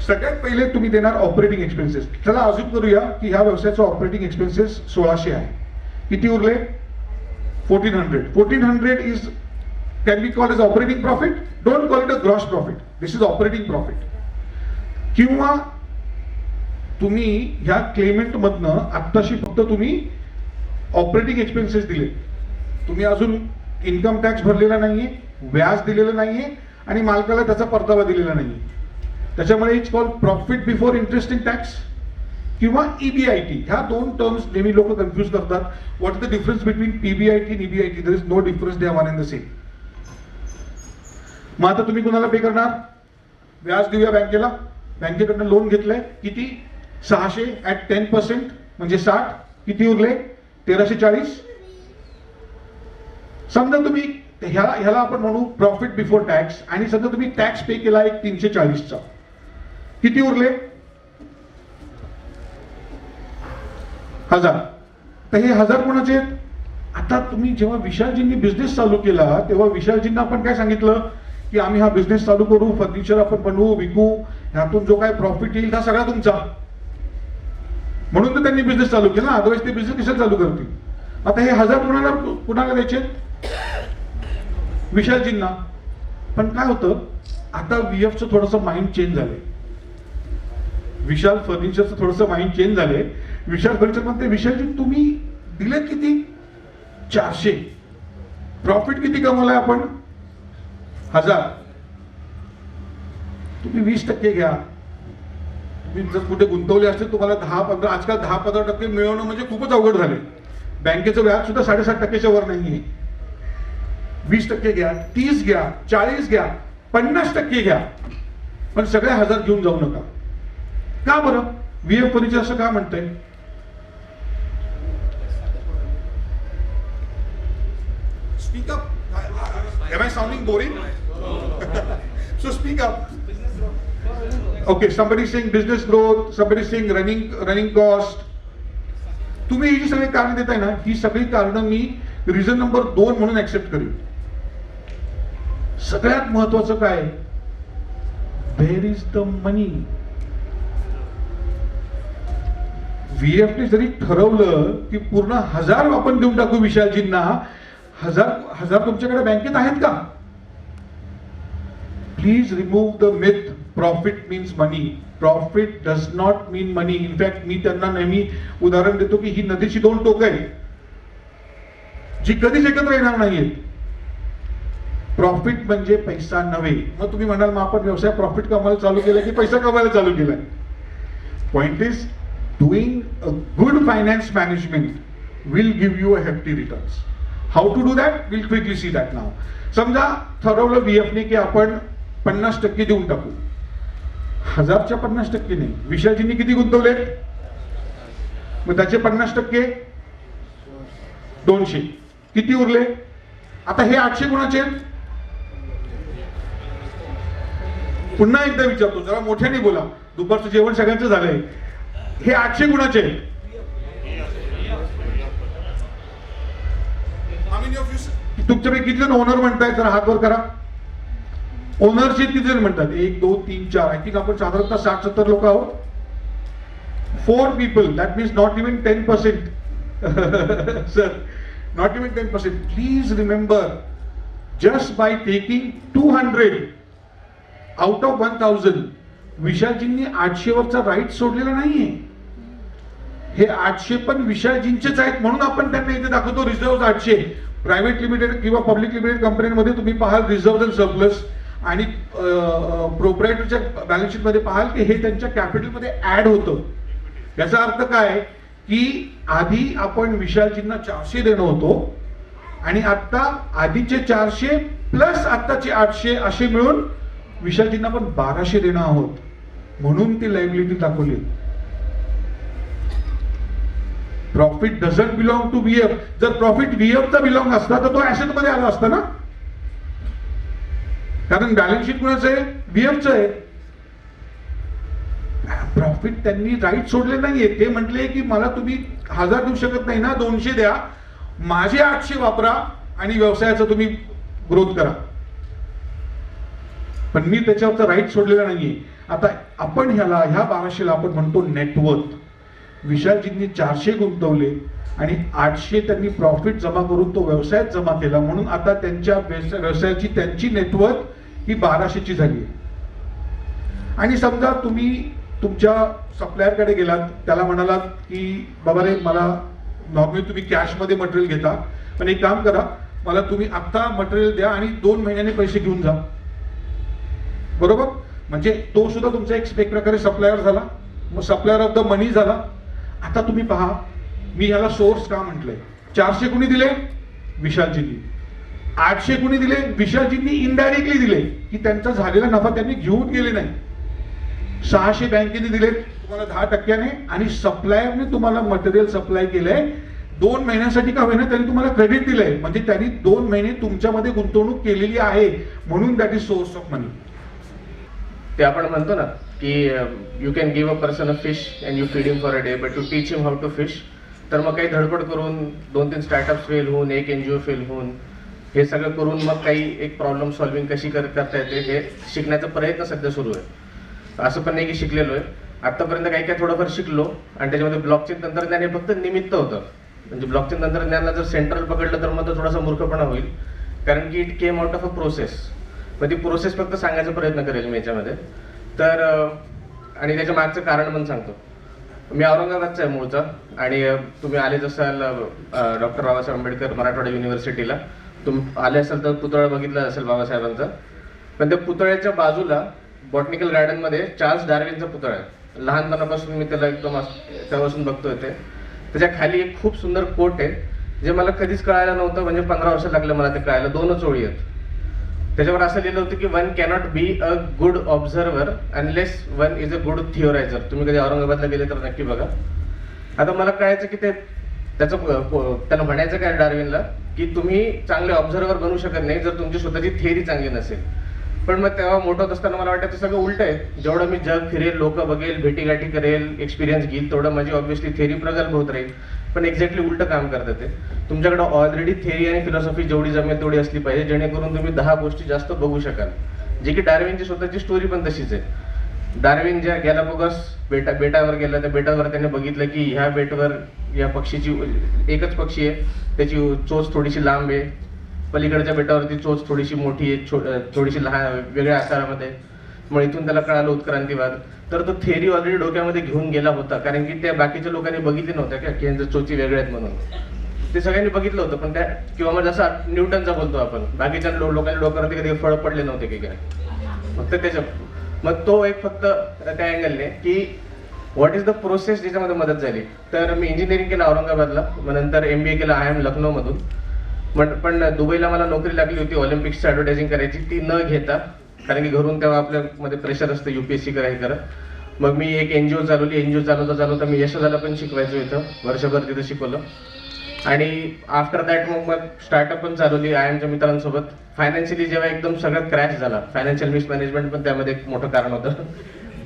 सगळ्यात पहिले तुम्ही देणार ऑपरेटिंग एक्सपेन्सेस. चला अजून करूया की ह्या व्यवसायाचा ऑपरेटिंग एक्सपेन्सेस 1,600 आहे. किती उरले. 1,400. 1,400 is can be called as operating profit. Don't call it a gross profit, this is operating profit. किंवा तुम्ही ह्या क्लेमेंट मधनं आत्ताशी फक्त तुम्ही ऑपरेटिंग एक्सपेन्सेस दिले, तुम्ही अजून इन्कम टॅक्स भरलेला नाहीये, व्याज दिलेलं नाहीये आणि मालकाला त्याचा परतावा दिलेला नाहीये. त्याच्यामुळे it's called profit before interest in tax किंवा EBIT. ह्या दोन टर्म्स नेहमी लोक कन्फ्युज करतात. What is the difference between PBIT आणि EBIT. There is no difference, they are one in the same. मग आता तुम्ही कुणाला पे करणार. व्याज देऊया बँकेला. बँकेकडनं लोन घेतलंय किती 600 @ 10% म्हणजे 60. किती उरले 1,340. समजा तुम्ही ह्याला आपण म्हणू प्रॉफिट बिफोर टॅक्स आणि समजा तुम्ही टॅक्स पे केला एक 340चा. किती उरले 1,000. तर हे 1,000 कोणाचे आहेत. आता तुम्ही जेव्हा विशालजींनी बिझनेस चालू केला तेव्हा विशालजींना आपण काय सांगितलं की आम्ही हा बिझनेस चालू करू, फर्निचर आपण बनवू, विकू, ह्यातून जो काय प्रॉफिट येईल हा सगळा तुमचा. म्हणून तर त्यांनी बिझनेस चालू केला, अदरवाईज ते बिझनेस कशाला चालू करतील. आता हे 1,000 कुणाला द्यायचे. विशालजींना. पण काय होतं आता VFचं थोडंसं माइंड चेंज झालंय. विशाल फर्निचरचं थोडंसं माइंड चेंज झालंय. विशाल फर्निचर म्हणते विशालजी तुम्ही दिलेत किती 400. प्रॉफिट किती कमवलाय आपण 1,000. तुम्ही 20% घ्या. तुम्ही जर कुठे गुंतवले असते तुम्हाला 10-15, आजकाल 10-15% मिळवणं म्हणजे खूपच अवघड झाले. बँकेचं व्याज सुद्धा 7.5%च्या वर नाहीये. 20% घ्या, 30 घ्या, 40 घ्या, 50% घ्या, पण सगळे 1,000 घेऊन जाऊ नका. का बरं. VF फर्निचर असं का म्हणतंय. Speak up. Am I sounding boring? So speak up. Okay, somebody is saying business growth, somebody is saying running cost. तुम्ही ही जी सगळी कारण देताय ना, ही सगळी कारणं मी रिझन नंबर 2 म्हणून ऍक्सेप्ट करेन. सगळ्यात महत्वाचं काय, वेअर इज द मनी. VFने जरी ठरवलं की पूर्ण 1,000 आपण देऊन टाकू विशालजींना, 1,000 तुमच्याकडे बँकेत आहेत का. Please remove the myth profit means money. Profit does not mean money. In fact मी त्यांना नेहमी उदाहरण देतो की ही नदीची 2 टोकं आहेत जी कधीच एकत्र येणार नाहीयेत. प्रॉफिट म्हणजे पैसा नव्हे. मग तुम्ही म्हणाल मग आपण व्यवसाय प्रॉफिट कमायला चालू केला की पैसा कमायला चालू केलाय. Point is doing a good finance management will give you a hefty returns. How to do that will quickly see that now. समजा ठरवलं VFने की आपण 50% देऊन टाकू. 1000च्या 50% नाही. विशालजींनी किती गुंतवले? मग त्याचे 50% 200. किती उरले? आता हे 800 कुणाचे आहेत? पुन्हा एकदा विचारतो, जरा मोठ्याने बोला, दुपारचं जेवण सगळ्यांचं झालंय. हे 800 कुणाचे आहेत? तुमच्यापैकी किती जण ओनर म्हणताय? जरा हात वर करा. ओनरचे किती जण म्हणतात? 1 2 3 4. आय थिंक आपण साधारणतः 60-70 लोक आहोत. 4 people, that means not even 10%. Sir, not even 10%. Please remember, just by taking 200 out of 1000, विशालजींनी 800 वरचा राईट सोडलेला नाहीये. हे 800 पण विशालजींचेच आहेत, म्हणून आपण त्यांना इथे दाखवतो रिझर्व्ह 800. प्रायव्हेट लिमिटेड किंवा पब्लिक लिमिटेड कंपन्यांमध्ये तुम्ही पाहाल रिझर्व्ह अँड सरप्लस, आणि प्रोप्रायटरच्या बॅलन्स शीट मध्ये पाहाल की हे त्यांच्या कॅपिटलमध्ये ऍड होतं. याचा अर्थ काय की आधी आपण विशालजींना 400 देणं होतो, आणि आता आधीचे 400 प्लस आताचे 800 असे मिळून विशालजींना आपण 1200 देणं आहोत, म्हणून ती लायबिलिटी दाखवली. Profit doesn't belong to VF. जर प्रॉफिट व्हीएफचा बिलॉंग असता तर तो ऍसेट मध्ये आला असता ना, कारण बॅलन्स शीट कुणाचं आहे? व्हीएफचं आहे. प्रॉफिट त्यांनी राईट सोडले नाहीये. ते म्हटले की मला तुम्ही 1000 देऊ शकत नाही ना, 200 द्या, माझे 800 वापरा आणि व्यवसायाचा तुम्ही ग्रोथ करा. पण मी त्याच्यावरचा राईट सोडलेला नाहीये. आता आपण ह्या 1200ला आपण म्हणतो नेटवर्थ. विशालजींनी 400 गुंतवले आणि 800 त्यांनी प्रॉफिट जमा करून तो व्यवसायात जमा केला, म्हणून आता त्यांच्या व्यवसायाची त्यांची नेटवर्थ ही 1200ची झाली. आणि समजा तुम्ही तुमच्या सप्लायरकडे गेलात, त्याला म्हणालात की बाबा रे, मला नॉर्मली तुम्ही कॅशमध्ये मटेरियल घेता, पण एक काम करा, मला तुम्ही आत्ता मटेरियल द्या आणि 2 महिन्याने पैसे घेऊन जा. बरोबर? म्हणजे तो सुद्धा तुमचा एक प्रकारे सप्लायर झाला, मग सप्लायर ऑफ द मनी झाला. आता तुम्ही पहा, मी ह्याला सोर्स का म्हटलंय. 400 कुणी दिले? विशालजींनी. 800 कुणी दिले? विशालजींनी इनडायरेक्टली दिले, की त्यांचा झालेला नफा त्यांनी घेऊन गेले नाही. 600 बँकेने दिले तुम्हाला 10%, आणि सप्लायरने तुम्हाला मटेरियल सप्लाय केलंय 2 महिन्यासाठी का होईना, त्यांनी तुम्हाला क्रेडिट दिलंय. म्हणजे त्यांनी 2 महिने तुमच्यामध्ये गुंतवणूक केलेली आहे, म्हणून that is source of money. ते आपण म्हणतो ना की you can give a person a fish and you feed him for a day, but to teach him how to fish. तर मग काही धडपड करून 2-3 स्टार्टअप्स फेल होऊन, एक NGO फेल होऊन, हे सगळं करून मग काही एक प्रॉब्लेम सॉल्व्हिंग कशी करता येते हे शिकण्याचा प्रयत्न सध्या सुरू आहे. असं पण नाही की शिकलेलो आहे. आतापर्यंत काही थोडंफार शिकलो, आणि त्याच्यामध्ये ब्लॉकचेन तंत्रज्ञान हे फक्त निमित्त होतं. म्हणजे ब्लॉकचेन तंत्रज्ञानाला जर सेंट्रल पकडलं तर मग तो थोडासा मूर्खपणा होईल, कारण की it came out of a process. मग ती प्रोसेस फक्त सांगायचा प्रयत्न करेल मी याच्यामध्ये. तर आणि त्याच्या मागचं कारण पण सांगतो. मी औरंगाबादचा आहे मूळचा, आणि तुम्ही आलेच असाल डॉक्टर बाबासाहेब आंबेडकर मराठवाडा युनिव्हर्सिटीला. आले असाल तर पुतळा बघितला असेल बाबासाहेबांचा. पण त्या पुतळ्याच्या बाजूला बॉटनिकल गार्डनमध्ये चार्ल्स डार्विनचा पुतळा आहे. लहानपणापासून मी त्याला एकदम त्यापासून बघतोय. त्याच्या खाली एक खूप सुंदर कोट आहे, जे मला कधीच कळायला नव्हतं. म्हणजे 15 वर्ष लागले मला ते कळायला. 2च ओळी आहेत. त्याच्यावर असं लिहिलं होतं की one cannot be a good observer unless one is a good theoriser. तुम्ही कधी औरंगाबादला गेले तर नक्की बघा. आता मला कळायचं की त्यानं म्हणायचं काय डार्विनला, की तुम्ही चांगले ऑब्झर्वर बनू शकत नाही जर तुमची स्वतःची थिअरी चांगली नसेल. पण मग तेव्हा मोठं होत असताना मला वाटतं ते सगळं उलट आहे. जेवढं मी जग फिरेल, लोक बघेल, भेटीगाठी करेल, एक्सपिरियन्स घेईल, तेवढं माझी ऑब्व्हियसली थिअरी प्रगल्भ होत राहील. पण एक्झॅक्टली उलटं काम करतं ते. तुमच्याकडे ऑलरेडी थिअरी आणि फिलॉसॉफी जेवढी जमेल तेवढी असली पाहिजे, जेणेकरून तुम्ही 10 गोष्टी जास्त बघू शकाल. जे की डार्विनची स्वतःची स्टोरी पण तशीच आहे. डार्विन ज्या गॅलापागोस बेटावर गेला, त्या बेटावर त्याने बघितलं की ह्या बेटावर या पक्षीची एकच पक्षी आहे, त्याची चोच थोडीशी लांब आहे. पलीकडच्या बेटावरती चोच थोडीशी मोठी आहे, थोडीशी लहान वेगळ्या आकारामध्ये. मग इथून त्याला कळालं उत्क्रांतीवाद. तर तो थेअरी ऑलरेडी डोक्यामध्ये घेऊन गेला होता, कारण की त्या बाकीच्या लोकांनी बघितले नव्हत्या का की यांचं चोची वेगळे आहेत म्हणून. ते सगळ्यांनी बघितलं होतं, पण त्या किंवा मग जसं न्यूटनचा बोलतो आपण, बाकीच्या लोकांनी डोक्यावरती कधी फळ पडले नव्हते की काय, फक्त त्याच्या. मग तो एक फक्त त्या अँगलने की व्हॉट इज द प्रोसेस ज्याच्यामध्ये मदत झाली. तर मी इंजिनिअरिंग केलं औरंगाबादला, मग नंतर MBA केलं IIM लखनौमधून. पण दुबईला मला नोकरी लागली होती ऑलिम्पिक्सची ॲडव्हर्टायझिंग करायची. ती न घेता कारण की घरून तेव्हा आपल्यामध्ये प्रेशर असतं UPSC करा हे करा. मग मी एक NGO चालवली. NGO चालवता मी यशोदाला पण शिकवायचो इथं, वर्षभर तिथं शिकवलं. आणि आफ्टर दॅट मग स्टार्टअप पण चालवली IIMच्या मित्रांसोबत. फायनान्शियली जेव्हा एकदम सगळं क्रॅश झाला, फायनान्शियल मिसमॅनेजमेंट पण त्यामध्ये एक मोठं कारण होतं.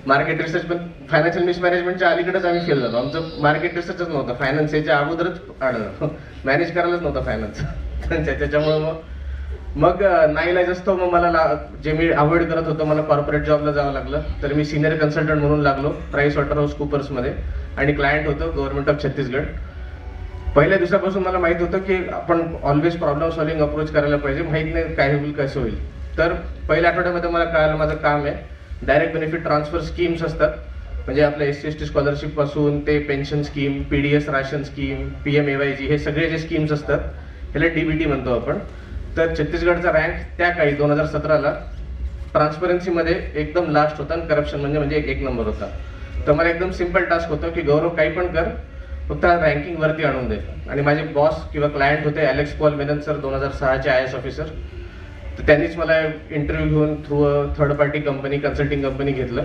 मार्केट रिसर्च पण फायनान्शियल मिसमॅनेजमेंटच्या अलीकडेच आम्ही फेल झालो. आमचं मार्केट रिसर्चच नव्हतं, फायनान्स याच्या अगोदरच आढळलं, मॅनेज करायलाच नव्हतं फायनान्स. त्याच्यामुळे मग नाईलाज असतो. मग मला जे मी अवॉइड करत होतो, मला कॉर्पोरेट जॉबला जावं लागलं. तर मी सिनियर कन्सल्टंट म्हणून लागलो प्राइस वॉटरहाऊस कूपर्समध्ये, आणि क्लायंट होतं गव्हर्नमेंट ऑफ छत्तीसगड. पहिल्या दिवसापासून मला माहित होतं की आपण ऑलवेज प्रॉब्लेम सॉल्व्हिंग अप्रोच करायला पाहिजे, माहित नाही काय होईल कसं होईल. तर पहिल्या आठवड्यामध्ये मला कळालं माझं काम आहे डायरेक्ट बेनिफिट ट्रान्सफर स्कीम्स असतात, म्हणजे आपल्या SC/ST स्कॉलरशिप पासून ते pension scheme, PDS ration scheme, PMAYG, हे सगळे जे स्कीम्स असतात ह्याला DBT म्हणतो आपण. तर छत्तीसगडचा रँक त्या काळी 2017ला ट्रान्सपरन्सीमध्ये एकदम लास्ट होता आणि करप्शन म्हणजे एक नंबर होता. तर मला एकदम सिम्पल टास्क होतं की गौरव काही पण कर, फक्त रँकिंग वरती आणून दे. आणि माझे बॉस किंवा क्लायंट होते अलेक्स पॉल मेनन सर, 2006चे IAS ऑफिसर. तर त्यांनीच मला इंटरव्ह्यू घेऊन through third party company, consulting company घेतलं.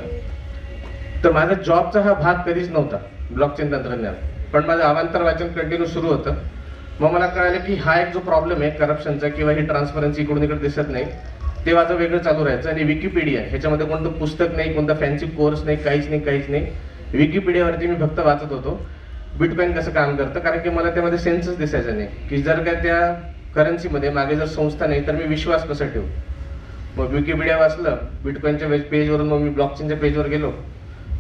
तर माझा जॉबचा हा भाग कधीच नव्हता ब्लॉकचेन तंत्रज्ञान, पण माझं अवांतर वाचन कंटिन्यू सुरू होतं. मग मला कळालं की हा एक जो प्रॉब्लेम आहे करप्शनचा किंवा ही ट्रान्सपरन्सी इकडून इकडे दिसत नाही, ते माझं वेगळं चालू राहायचं. आणि विकिपीडिया ह्याच्यामध्ये कोणतं पुस्तक नाही, कोणता फॅन्सी कोर्स नाही, काहीच नाही. विकिपीडियावरती मी फक्त वाचत होतो बिटकॉइन कसं काम करतं, कारण की मला त्यामध्ये सेन्सच दिसायचा नाही की जर का त्या करन्सीमध्ये मागे जर संस्था नाही तर मी विश्वास कसा ठेवू. मग विकिपीडिया वाचलं, बिटकॉइनच्या पेजवरून मग मी ब्लॉकचेनच्या पेजवर गेलो.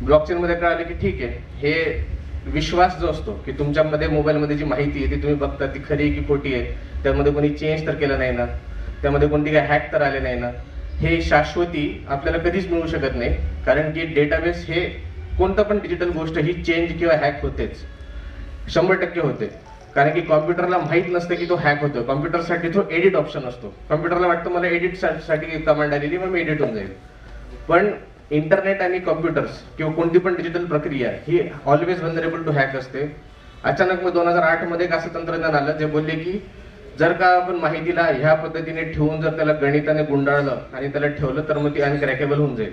ब्लॉकचेनमध्ये कळालं की ठीक आहे, हे विश्वास जो असतो की तुमच्यामध्ये मोबाईलमध्ये जी माहिती आहे ती तुम्ही बघता ती खरी की खोटी आहे, त्यामध्ये कोणी चेंज तर केलं नाही ना, त्यामध्ये कोणती काही हॅक तर आले नाही ना, हे शाश्वती आपल्याला कधीच मिळू शकत नाही. कारण की डेटाबेस हे कोणतं पण डिजिटल गोष्ट ही चेंज किंवा हॅक होतेच, 100% होते. कारण की कॉम्प्युटरला माहित नसतं की तो हॅक होतो. कॉम्प्युटरसाठी तो एडिट ऑप्शन असतो. कॉम्प्युटरला वाटतं मला एडिट साठी कमांड आलेली, मग मी एडिट होऊन जाईल. पण इंटरनेट आणि कॉम्प्युटर्स किंवा कोणती पण डिजिटल प्रक्रिया ही ऑलवेज व्हलनरेबल टू हॅक असते. अचानक मग 2008 मध्ये एक असं तंत्रज्ञान आलं जे बोलले की जर का आपण माहितीला ह्या पद्धतीने ठेवून जर त्याला गणिताने गुंडाळलं आणि त्याला ठेवलं तर मग ती अनक्रॅकेबल होऊन जाईल.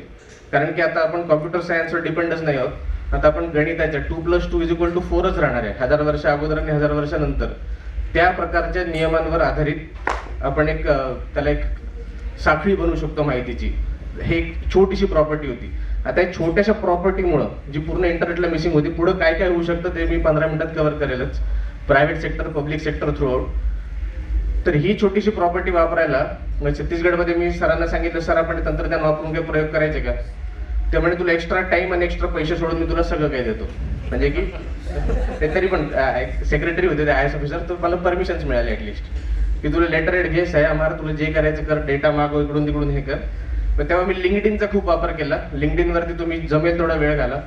कारण की आता आपण कॉम्प्युटर सायन्सवर डिपेंडच नाही आहोत. आता आपण गणिताच्या 2+2=4च राहणार आहे 1000 वर्ष अगोदर आणि 1000 वर्षानंतर. त्या प्रकारच्या नियमांवर आधारित आपण त्याला एक साखळी बनवू शकतो माहितीची. हे एक छोटीशी प्रॉपर्टी होती. आता या छोट्याशा प्रॉपर्टीमुळं जी पूर्ण इंटरनेटला मिसिंग होती, पुढे काय काय होऊ शकतं ते मी 15 मिनिटात कव्हर करेलच. Private sector, public sector throughout. तर ही छोटीशी प्रॉपर्टी वापरायला मग छत्तीसगडमध्ये मी सरांना सांगितलं, सर आपण हे तंत्रज्ञान वापरून काही प्रयोग करायचे का? ते म्हणजे तुला एक्स्ट्रा टाइम आणि एक्स्ट्रा पैसे सोडून मी तुला सगळं काही देतो. म्हणजे की ते तरी पण सेक्रेटरी होते ते IAS ऑफिसर, तर मला परमिशन्स मिळाले ऍटलिस्ट की तुला लेटर एड घेस आहे आम्हाला, तुला जे करायचं कर, डेटा मागव इकडून तिकडून हे कर. पण तेव्हा मी लिंक्डइनचा खूप वापर केला. लिंक्डइनवरती तुम्ही जमेल तेवढा वेळ घाला.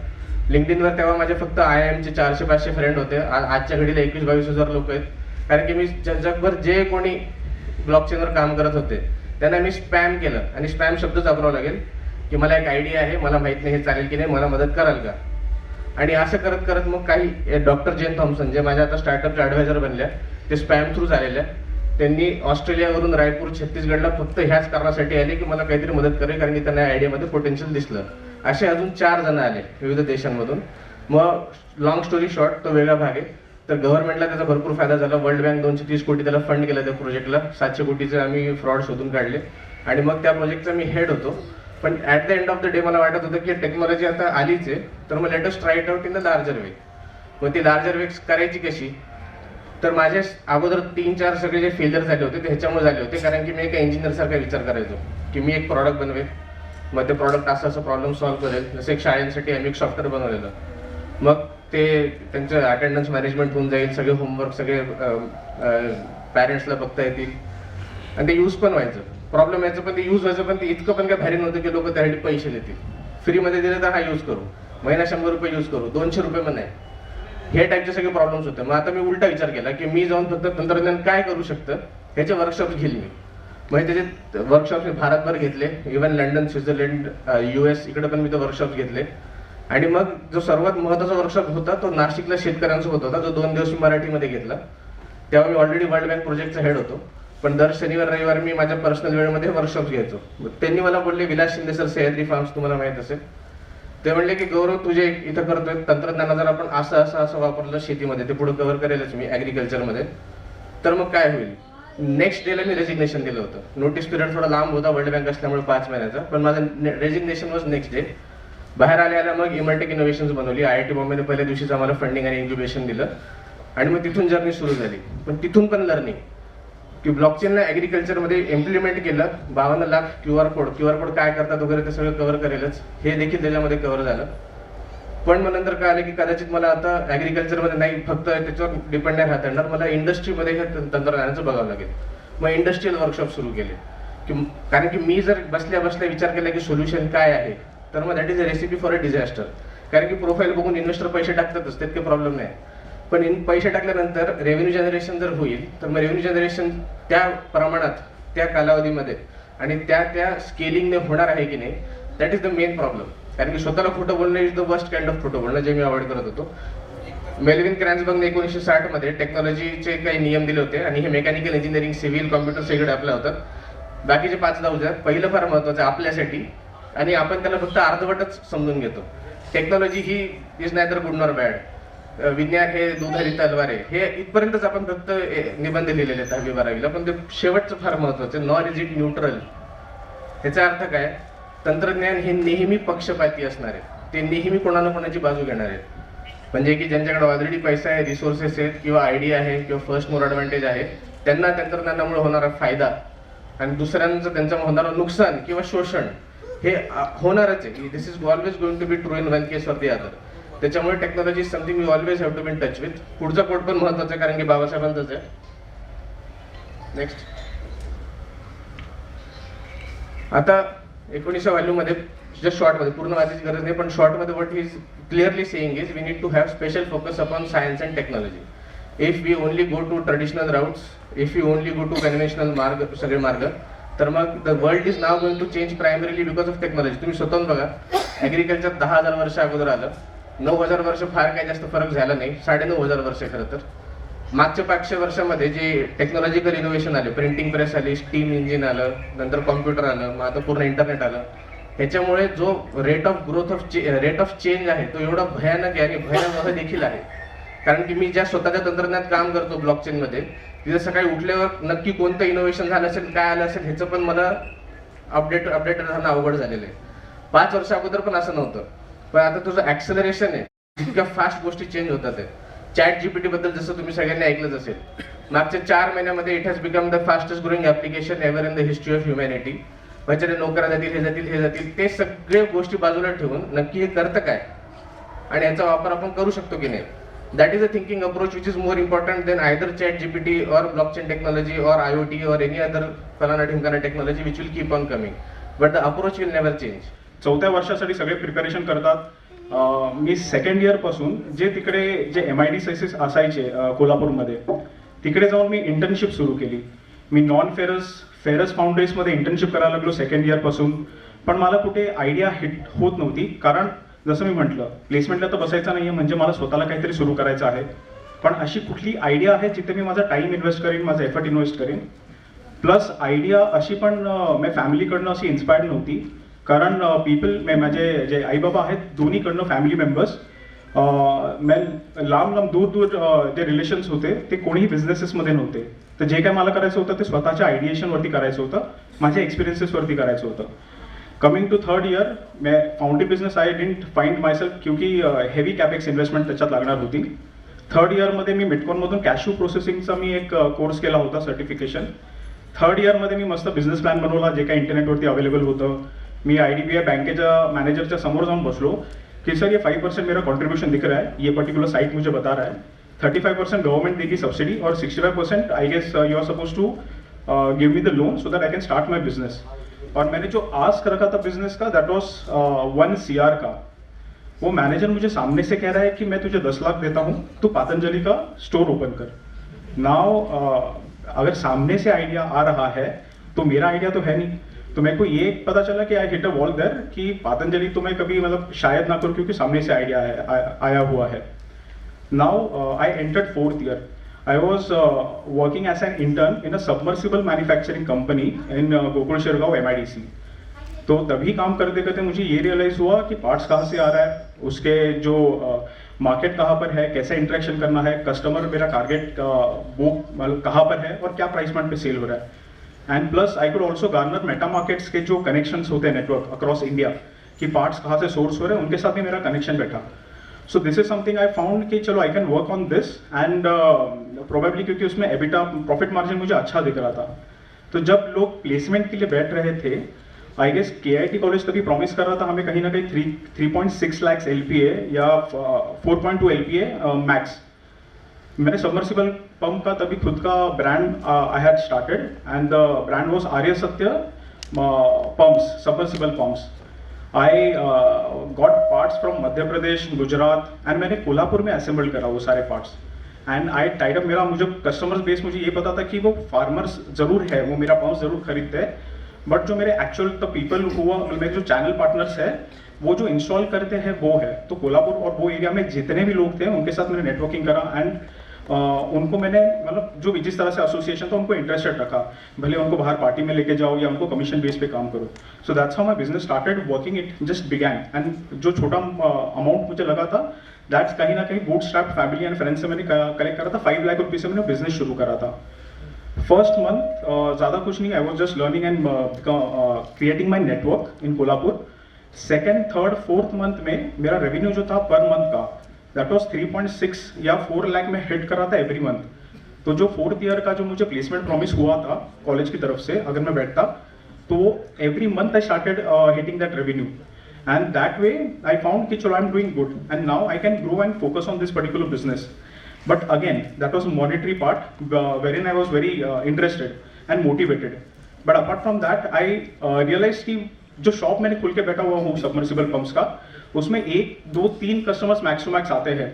लिंक्डइनवर तेव्हा माझे फक्त IIMचे 400-500 फ्रेंड होते. आजच्या घडीला 21-22 हजार लोक आहेत. कारण की मी जगभर जे कोणी ब्लॉकचेनवर काम करत होते त्यांना मी स्पॅम केलं. आणि स्पॅम शब्दच वापरावा लागेल की मला एक आयडिया आहे, मला माहित नाही हे चालेल की नाही, मला मदत कराल का? आणि असं करत करत मग काही डॉक्टर जेन थॉम्सन जे माझ्या आता स्टार्टअपच्या ॲडवायझर बनल्या, ते स्पॅम थ्रू झालेल्या. त्यांनी ऑस्ट्रेलियावरून रायपूर छत्तीसगडला फक्त ह्याच कारणासाठी आले की मला काहीतरी मदत करेल, कारण की त्यांना आयडियामध्ये पोटेन्शियल दिसलं. असे अजून 4 जण आले विविध देशांमधून. मग लॉंग स्टोरी शॉर्ट, तो वेगळा भाग आहे. तर गव्हर्नमेंटला त्याचा भरपूर फायदा झाला. वर्ल्ड बँक 230 कोटी त्याला फंड केला त्या प्रोजेक्टला. 700 कोटीचे आम्ही फ्रॉड शोधून काढले आणि मग त्या प्रोजेक्टचा मी हेड होतो. पण at the end of the day मला वाटत होतं की टेक्नॉलॉजी आता आलीच आहे, तर मग let us try it out in the larger way. मग ती लार्जर वे करायची कशी? तर माझे अगोदर 3-4 सगळे जे फेलियर झाले होते ते ह्याच्यामुळे झाले होते, कारण की मी एका इंजिनियर सारखा विचार करायचो की मी एक प्रॉडक्ट बनवेल, मग ते प्रॉडक्ट असं प्रॉब्लेम सॉल्व्ह करेल. जसं एक शाळांसाठी आम्ही एक सॉफ्टवेअर बनवलेलं, मग ते त्यांचं अटेंडन्स मॅनेजमेंट होऊन जाईल, सगळे होमवर्क सगळे पॅरेंट्सला बघता येतील आणि ते यूज पण व्हायचं. प्रॉब्लेम यायचं पण ते यूज व्हायचं, पण ते इतकं पण काय भारी नव्हतं की लोक त्यासाठी पैसे देतील. फ्रीमध्ये दिले तर हा यूज करू, महिना 100 रुपये यूज करू, 200 रुपये पण नाही, हे टाईपचे सगळे प्रॉब्लेम्स होते. मग आता मी उलटा विचार केला की मी जाऊन फक्त तंत्रज्ञान काय करू शकतं ह्याचे वर्कशॉप्स घेईल मी. म्हणजे त्याचे वर्कशॉप्स मी भारतभर घेतले, इव्हन लंडन, स्वित्झर्लंड, US इकडे पण मी ते वर्कशॉप्स घेतले. आणि मग जो सर्वात महत्त्वाचा वर्कशॉप होता तो नाशिकला शेतकऱ्यांसोबत होता, जो 2 दिवस मी मराठीमध्ये घेतला. तेव्हा मी ऑलरेडी वर्ल्ड बँक प्रोजेक्टचा हेड होतो. पण दर शनिवार रविवार मी माझ्या पर्सनल वेळेमध्ये वर्कशॉप घ्यायचो. मग त्यांनी मला बोलले, विलास शिंदे सर, सह्याद्री फार्म्स तुम्हाला माहित असेल, ते म्हणले की गौरव तुझे इथं करतोय तंत्रज्ञान जर आपण असं वापरलं शेतीमध्ये, ते पुढे कव्हर करेलच मी ॲग्रिकल्चरमध्ये, तर मग काय होईल. नेक्स्ट डेला मी रेजिग्नेशन दिलं होतं. नोटीस पिरियड थोडा लांब होता वर्ल्ड बँक असल्यामुळे 5 महिन्याचा, पण माझं रेजिग्नेशन वॉज नेक्स्ट डे. बाहेर आल्या मग इमर्टेक इनोव्हेशन्स बनवली. IIT बॉम्बेने पहिल्या दिवशीच आम्हाला फंडिंग आणि इन्क्युबेशन दिलं आणि मग तिथून जर्नी सुरू झाली. पण तिथून पण लर्निंग की ब्लॉकचेनला ॲग्रिकल्चरमध्ये इम्प्लिमेंट केलं. 52 लाख क्यू आर कोड काय करतात वगैरे ते सगळं कव्हर करेलच, हे देखील त्याच्यामध्ये कव्हर झालं. पण मग नंतर काय आलं की कदाचित मला आता ॲग्रिकल्चरमध्ये नाही फक्त त्याच्यावर डिपेंड नाही राहता येणार, मला इंडस्ट्रीमध्ये हे तंत्रज्ञानाचं बघावं लागेल. मग इंडस्ट्रियल वर्कशॉप सुरू केले की कारण की मी जर बसल्या विचार केला की सोल्युशन काय आहे, तर मग that is a recipe for a disaster. कारण की प्रोफाईल बघून इन्व्हेस्टर पैसे टाकतातच, त्यात काही प्रॉब्लेम नाही. पण पैसे टाकल्यानंतर रेव्हेन्यू जनरेशन जर होईल, तर मग रेव्हेन्यू जनरेशन त्या प्रमाणात त्या कालावधीमध्ये आणि त्या स्केलिंगने होणार आहे की नाही, that is the main problem. कारण की स्वतःला खोटं बोलणं is the worst kind of खोटं बोलणं, जे मी अवॉइड करत होतो. मेल्विन क्रॅन्सबर्गने 1960 मध्ये टेक्नॉलॉजीचे काही नियम दिले होते आणि हे मेकॅनिकल इंजिनिअरिंग, सिव्हिल, कॉम्प्युटर सगळे आपल्या होतात. बाकीचे 5 जाऊ द्या. पहिलं फार महत्वाचं आहे आपल्यासाठी आणि आपण त्याला फक्त अर्धवटच समजून घेतो. Technology he is neither good nor bad. विज्ञान हे दुधारी तलवार आहे, हे इथपर्यंतच आपण फक्त निबंध लिहिलेले आहेत 10वी 12वीला. पण ते शेवटचं फार महत्वाचं, नॉर इज इट न्यूट्रल. ह्याचा अर्थ काय, तंत्रज्ञान हे नेहमी पक्षपाती असणार आहे, ते नेहमी कोणाला कोणाची बाजू घेणार आहे. म्हणजे की ज्यांच्याकडे ऑलरेडी पैसा आहे, रिसोर्सेस आहेत किंवा आयडिया आहे किंवा फर्स्ट मोर ॲडव्हान्टेज आहे, त्यांना तंत्रज्ञानामुळे होणारा फायदा आणि दुसऱ्यांचं त्यांचं होणारं नुकसान किंवा शोषण हे होणारच आहे. This is always going to be true in one case or the other. त्याच्यामुळे technology is something we always have to be in touch with. पुढचा कोट पण महत्वाचा आहे कारण की बाबासाहेबांचाच आहे. नेक्स्ट, आता 19व्या व्हॅल्यूमध्ये जस्ट शॉर्टमध्ये, पूर्ण वाचायची गरज नाही, पण शॉर्टमध्ये what he is clearly saying is we need to have special focus upon science and technology. If we only go to traditional routes, if you only go to conventional सगळे मार्ग, तर मग the world is now going to change primarily because of technology. तुम्ही स्वतःहून बघा, ॲग्रिकल्चर 10,000 वर्ष अगोदर आलं, 9,000 वर्ष फार काही जास्त फरक झाला नाही, 9,500 वर्ष खरं तर. मागच्या 500 वर्षामध्ये जे टेक्नॉलॉजिकल इनोव्हेशन आले, प्रिंटिंग प्रेस आली, स्टीम इंजिन आलं, नंतर कॉम्प्युटर आलं, मग आता पूर्ण इंटरनेट आलं, ह्याच्यामुळे जो रेट ऑफ चेंज आहे तो एवढा भयानक आहे आणि भयावह देखील आहे. कारण की मी ज्या स्वतःच्या तंत्रज्ञानात काम करतो ब्लॉकचेनमध्ये, तिथं सकाळी उठल्यावर नक्की कोणतं इनोव्हेशन झालं असेल, काय आलं असेल, ह्याचं पण मला अपडेट राहणं अवघड झालेलं आहे. 5 वर्ष अगोदर पण असं नव्हतं, पण आता तुझं ऍक्सेलरेशन आहे, जितक्या फास्ट गोष्टी चेंज होतात आहे. चॅट जीपीटी बद्दल जसं तुम्ही सगळ्यांनी ऐकलंच असेल, मागच्या 4 महिन्यामध्ये it has become the fastest growing application ever in the history of humanity. म्हणजे नोकऱ्या जातील, हे जातील, ते सगळे गोष्टी बाजूला ठेवून नक्की हे करतं काय आणि याचा वापर आपण करू शकतो की नाही, that is a thinking approach which is more important than either ChatGPT or blockchain technology or IoT or any other फलाना ठिमकाना technology which will keep on coming, but the approach will never change. 4थ्या वर्षासाठी सगळे प्रिपरेशन करतात. मी 2nd इयर पासून जे तिकडे जे MIDCs असायचे कोल्हापूरमध्ये, तिकडे जाऊन मी इंटर्नशिप सुरू केली. मी नॉन फेरस फाउंड्रीजमध्ये इंटर्नशिप करायला लागलो 2nd इयर पासून. पण मला कुठे आयडिया हिट होत नव्हती, कारण जसं मी म्हटलं, प्लेसमेंटला तर बसायचं नाही आहे, म्हणजे मला स्वतःला काहीतरी सुरू करायचं आहे. पण अशी कुठली आयडिया आहे जिथे मी माझा टाइम इन्व्हेस्ट करीन, माझा एफर्ट इन्व्हेस्ट करीन. प्लस आयडिया अशी पण मी फॅमिलीकडनं अशी इन्स्पायर्ड नव्हती, कारण माझे जे आई बाबा आहेत दोन्हीकडनं फॅमिली मेंबर्स, लांब दूर जे रिलेशन्स होते ते कोणीही बिझनेसेसमध्ये नव्हते. तर जे काय मला करायचं होतं ते स्वतःच्या आयडिएशनवरती करायचं होतं, माझ्या एक्सपिरियन्सेसवरती करायचं होतं. कमिंग टू 3rd इयर, मैं foundry business I didn't find myself, क्योंकि हेवी कॅपेक्स इन्व्हेस्टमेंट त्याच्यात लागणार होती. 3rd इयरमध्ये मी मिटकॉनमधून कॅशू प्रोसेसिंगचा मी एक कोर्स केला होता, सर्टिफिकेशन. 3rd इयरमध्ये मी मस्त बिझनेस प्लॅन बनवला, जे काही इंटरनेटवरती अवेलेबल होतं. मी IDBI बँकेच्या मॅनेजरच्या समोर जाऊन बसलो कि सर ये 5% मेरा कॉन्ट्रीब्यूशन दिख रहा है, ये पर्टिकुलर साइट मुझे बता रहा है, 35% गवर्नमेंट देगी सब्सिडी और 65% I guess you are suppose to give me the loan so that I can start my business. और मैंने जो आस्क रखा था बिजनेस का, दैट वॉज 1 CR का. वो मैनेजर मुझे सामने से कह रहा है कि मैं तुझे 10 लाख देता हूँ, तू पतंजलि का स्टोर ओपन कर. नाउ अगर सामने से आइडिया आ रहा है तो मेरा आइडिया तो है नहीं. तो मेरे को ये पता चला कि I hit a wall there कि पतंजलि तो मैं कभी मतलब शायद ना करूँ, क्योंकि सामने से आइडिया आया हुआ है. Now I entered 4th year. I was working as an intern in a submersible manufacturing company in Gokul Shirgaon MIDC. तो तभी काम करते करते मुझे ये रियलाइज हुआ कि पार्ट्स कहाँ से आ रहा है, उसके जो मार्केट कहाँ पर है, कैसे इंटरेक्शन करना है, कस्टमर मेरा टारगेट वो मतलब कहाँ पर है और क्या प्राइस पॉइंट पे सेल हो रहा है. End plus I could also garner Meta markets के जो कनेक्शंस होते हैं नेटवर्क अक्रॉस इंडिया कि पार्ट्स कहाँ से सोर्स हो रहे हैं, उनके साथ भी मेरा कनेक्शन बैठा. So this is something I found कि चलो I can work on this end probably क्योंकि उसमें एबिटा प्रॉफिट मार्जिन मुझे अच्छा दिख रहा था. तो जब लोग प्लेसमेंट के लिए बैठ रहे थे, आई गेस KIT कॉलेज तभी प्रॉमिस कर रहा था हमें कहीं ना कहीं 3.6 lakhs LPA या 4.2 LPA मैक्स. मैंने सबमर्सिबल पंप का तभी खुद का brand I had started end the brand वाज आर्य सत्य pumps, submersible pumps. I got parts from Madhya Pradesh, Gujarat end मैंने कोल्हापुर में असेंबल करा वो सारे parts. And I tied up, मेरा मुझे कस्टमर्स बेस मुझे ये पता था कि वो फार्मर्स जरूर है, वो मेरा पंप जरूर खरीदते हैं, बट जो मेरे एक्चुअल द पीपल हुआ मेरे जो चैनल पार्टनर्स है वो जो इंस्टॉल करते हैं वो है. तो कोल्हापुर और वो एरिया में जितने भी लोग थे उनके साथ मैंने नेटवर्किंग करा एंड उनको मैंने मतलब जो भी जिस तरह से एसोसिएशन था उनको इंटरेस्टेड रखा, भले उनको बाहर पार्टी में लेके जाओ या उनको कमीशन बेस पे काम करो. So that's how my business started working, it just began. End जो छोटा अमाउंट मुझे लगा था दैट्स कहीं ना कहीं बूटस्ट्रैप फैमिली एंड फ्रेंड्स से मैंने कलेक्ट करा था. 5 लाख रुपये से मैंने बिजनेस शुरू करा था. फर्स्ट मंथ ज़्यादा कुछ नहीं, I was just learning end creating my network in Kolhapur. Second, third, fourth month में मेरा रेवेन्यू जो था पर मंथ का दैट वॉज 3.6 या 4 लाख में हिट कर रहा था एवरी मंथ. तो जो 4th ईयर का जो मुझे प्लेसमेंट प्रॉमिस हुआ था कॉलेज की तरफ से अगर मैं बैठता तो every month I started hitting that revenue and that way I found कि चलो I am doing good and now I can grow and focus on this particular business. But again, that was a monetary part wherein I was very interested and motivated. But apart from that, I realized कि जो शॉप मैंने खुल के बैठा हुआ हूँ सबमर्सिबल पंप्स का, उसमें 1, 2, 3 कस्टमर्स मैक्स टू मैक्स आते हैं,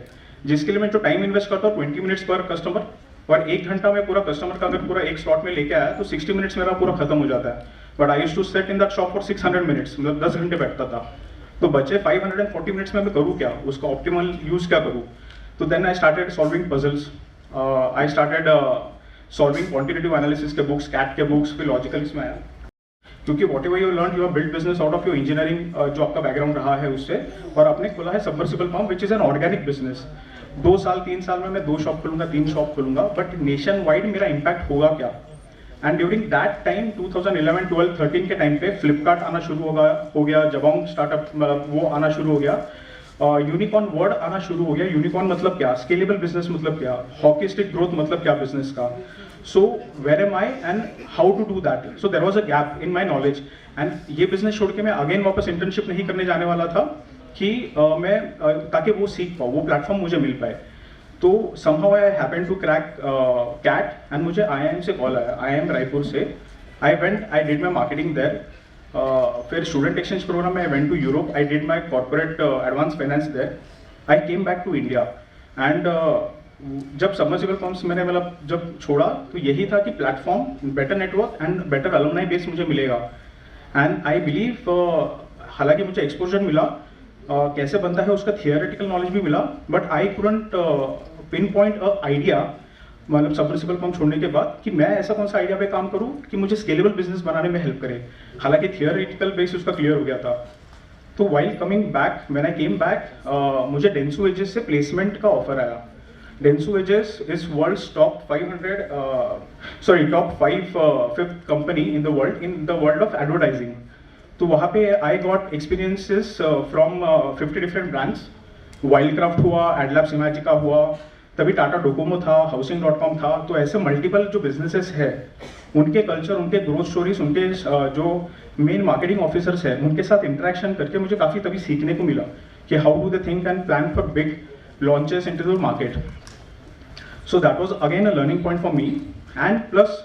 जिसके लिए मैं जो टाइम इन्वेस्ट करता हूँ 20 मिनट्स पर कस्टमर, और 1 घंटा में पूरा कस्टमर का अगर पूरा एक स्लॉट में लेके आया तो 60 मिनट्स मेरा पूरा खत्म हो जाता है. But I used to set in that shop for 600 minutes, मतलब 10 घंटे बैठता था. तो बचे 540 मिनट्स में मैं करूँ क्या, उसका ऑप्टिमल यूज क्या करूँ. तो then I started solving puzzles, I started solving quantitative analysis के बुक्स, कैट के बुक्स, फिर लॉजिकल इसमें आया. क्योंकि whatever you learn you have build business out of your engineering, जो आपका बैकग्राउंड रहा है उससे, और आपने खोला है submersible pump which is an organic business. 2 साल 3 साल में मैं 2 शॉप खोलूंगा, 3 शॉप खोलूंगा, बट नेशन वाइड मेरा इम्पैक्ट होगा क्या. End during that time 2011, 12, 13 K time pay Flipkart आना शुरू हो गया, जबोंग स्टार्टअप वो आना शुरू हो गया, यूनिकॉर्न वर्ड आना शुरू हो गया. यूनिकॉर्न मतलब क्या, स्केलेबल बिजनेस मतलब क्या, हॉकी स्टिक ग्रोथ मतलब क्या बिजनेस का. So where am I and how to do that. So there was a gap in my knowledge and ये बिजनेस छोड़ के मैं अगेन वापस इंटर्नशिप नहीं करने जाने वाला था कि मैं ताकि वो सीख पाऊँ, वो प्लेटफॉर्म मुझे मिल पाए. तो somehow I happened to crack CAT and मुझे IIM से कॉल आया, IIM रायपुर से. I went, I did my marketing there. फिर स्टूडेंट एक्सचेंज प्रोग्राम में I went to Europe, I did my corporate advance finance there. I came back to India and जब सबमर्सिबल पंप्स मैंने मतलब जब छोड़ा तो यही था कि platform, better network and better alumni base मुझे मिलेगा. एंड आई बिलीव हालांकि मुझे एक्सपोजर मिला, कैसे बनता है उसका थियोरेटिकल नॉलेज भी मिला, but I couldn't pin point a idea मतलब सबमर्सिबल पंप छोड़ने के बाद कि मैं ऐसा कौन सा आइडिया पे काम करूं कि मुझे स्केलेबल बिजनेस बनाने में हेल्प करे. हालांकि थियोरेटिकल बेस उसका क्लियर हो गया था. तो while coming back, when I came back, मुझे डेंसो एजेस से प्लेसमेंट का ऑफर आया. Dentsu Aegis is world's top 5th company in the world of advertising. तो वहाँ पे I got experiences from 50 different brands. Wildcraft हुआ, एडलैब्स इमेजिका हुआ, तभी टाटा डोकोमो था, हाउसिंग.com था. तो ऐसे मल्टीपल जो बिजनेसेस है उनके कल्चर, उनके ग्रोथ स्टोरीज, उनके जो मेन मार्केटिंग ऑफिसर्स हैं उनके साथ इंटरेक्शन करके मुझे काफ़ी तभी सीखने को मिला कि how do they think and plan for big launches in to the market. So that was again a learning point for me. And plus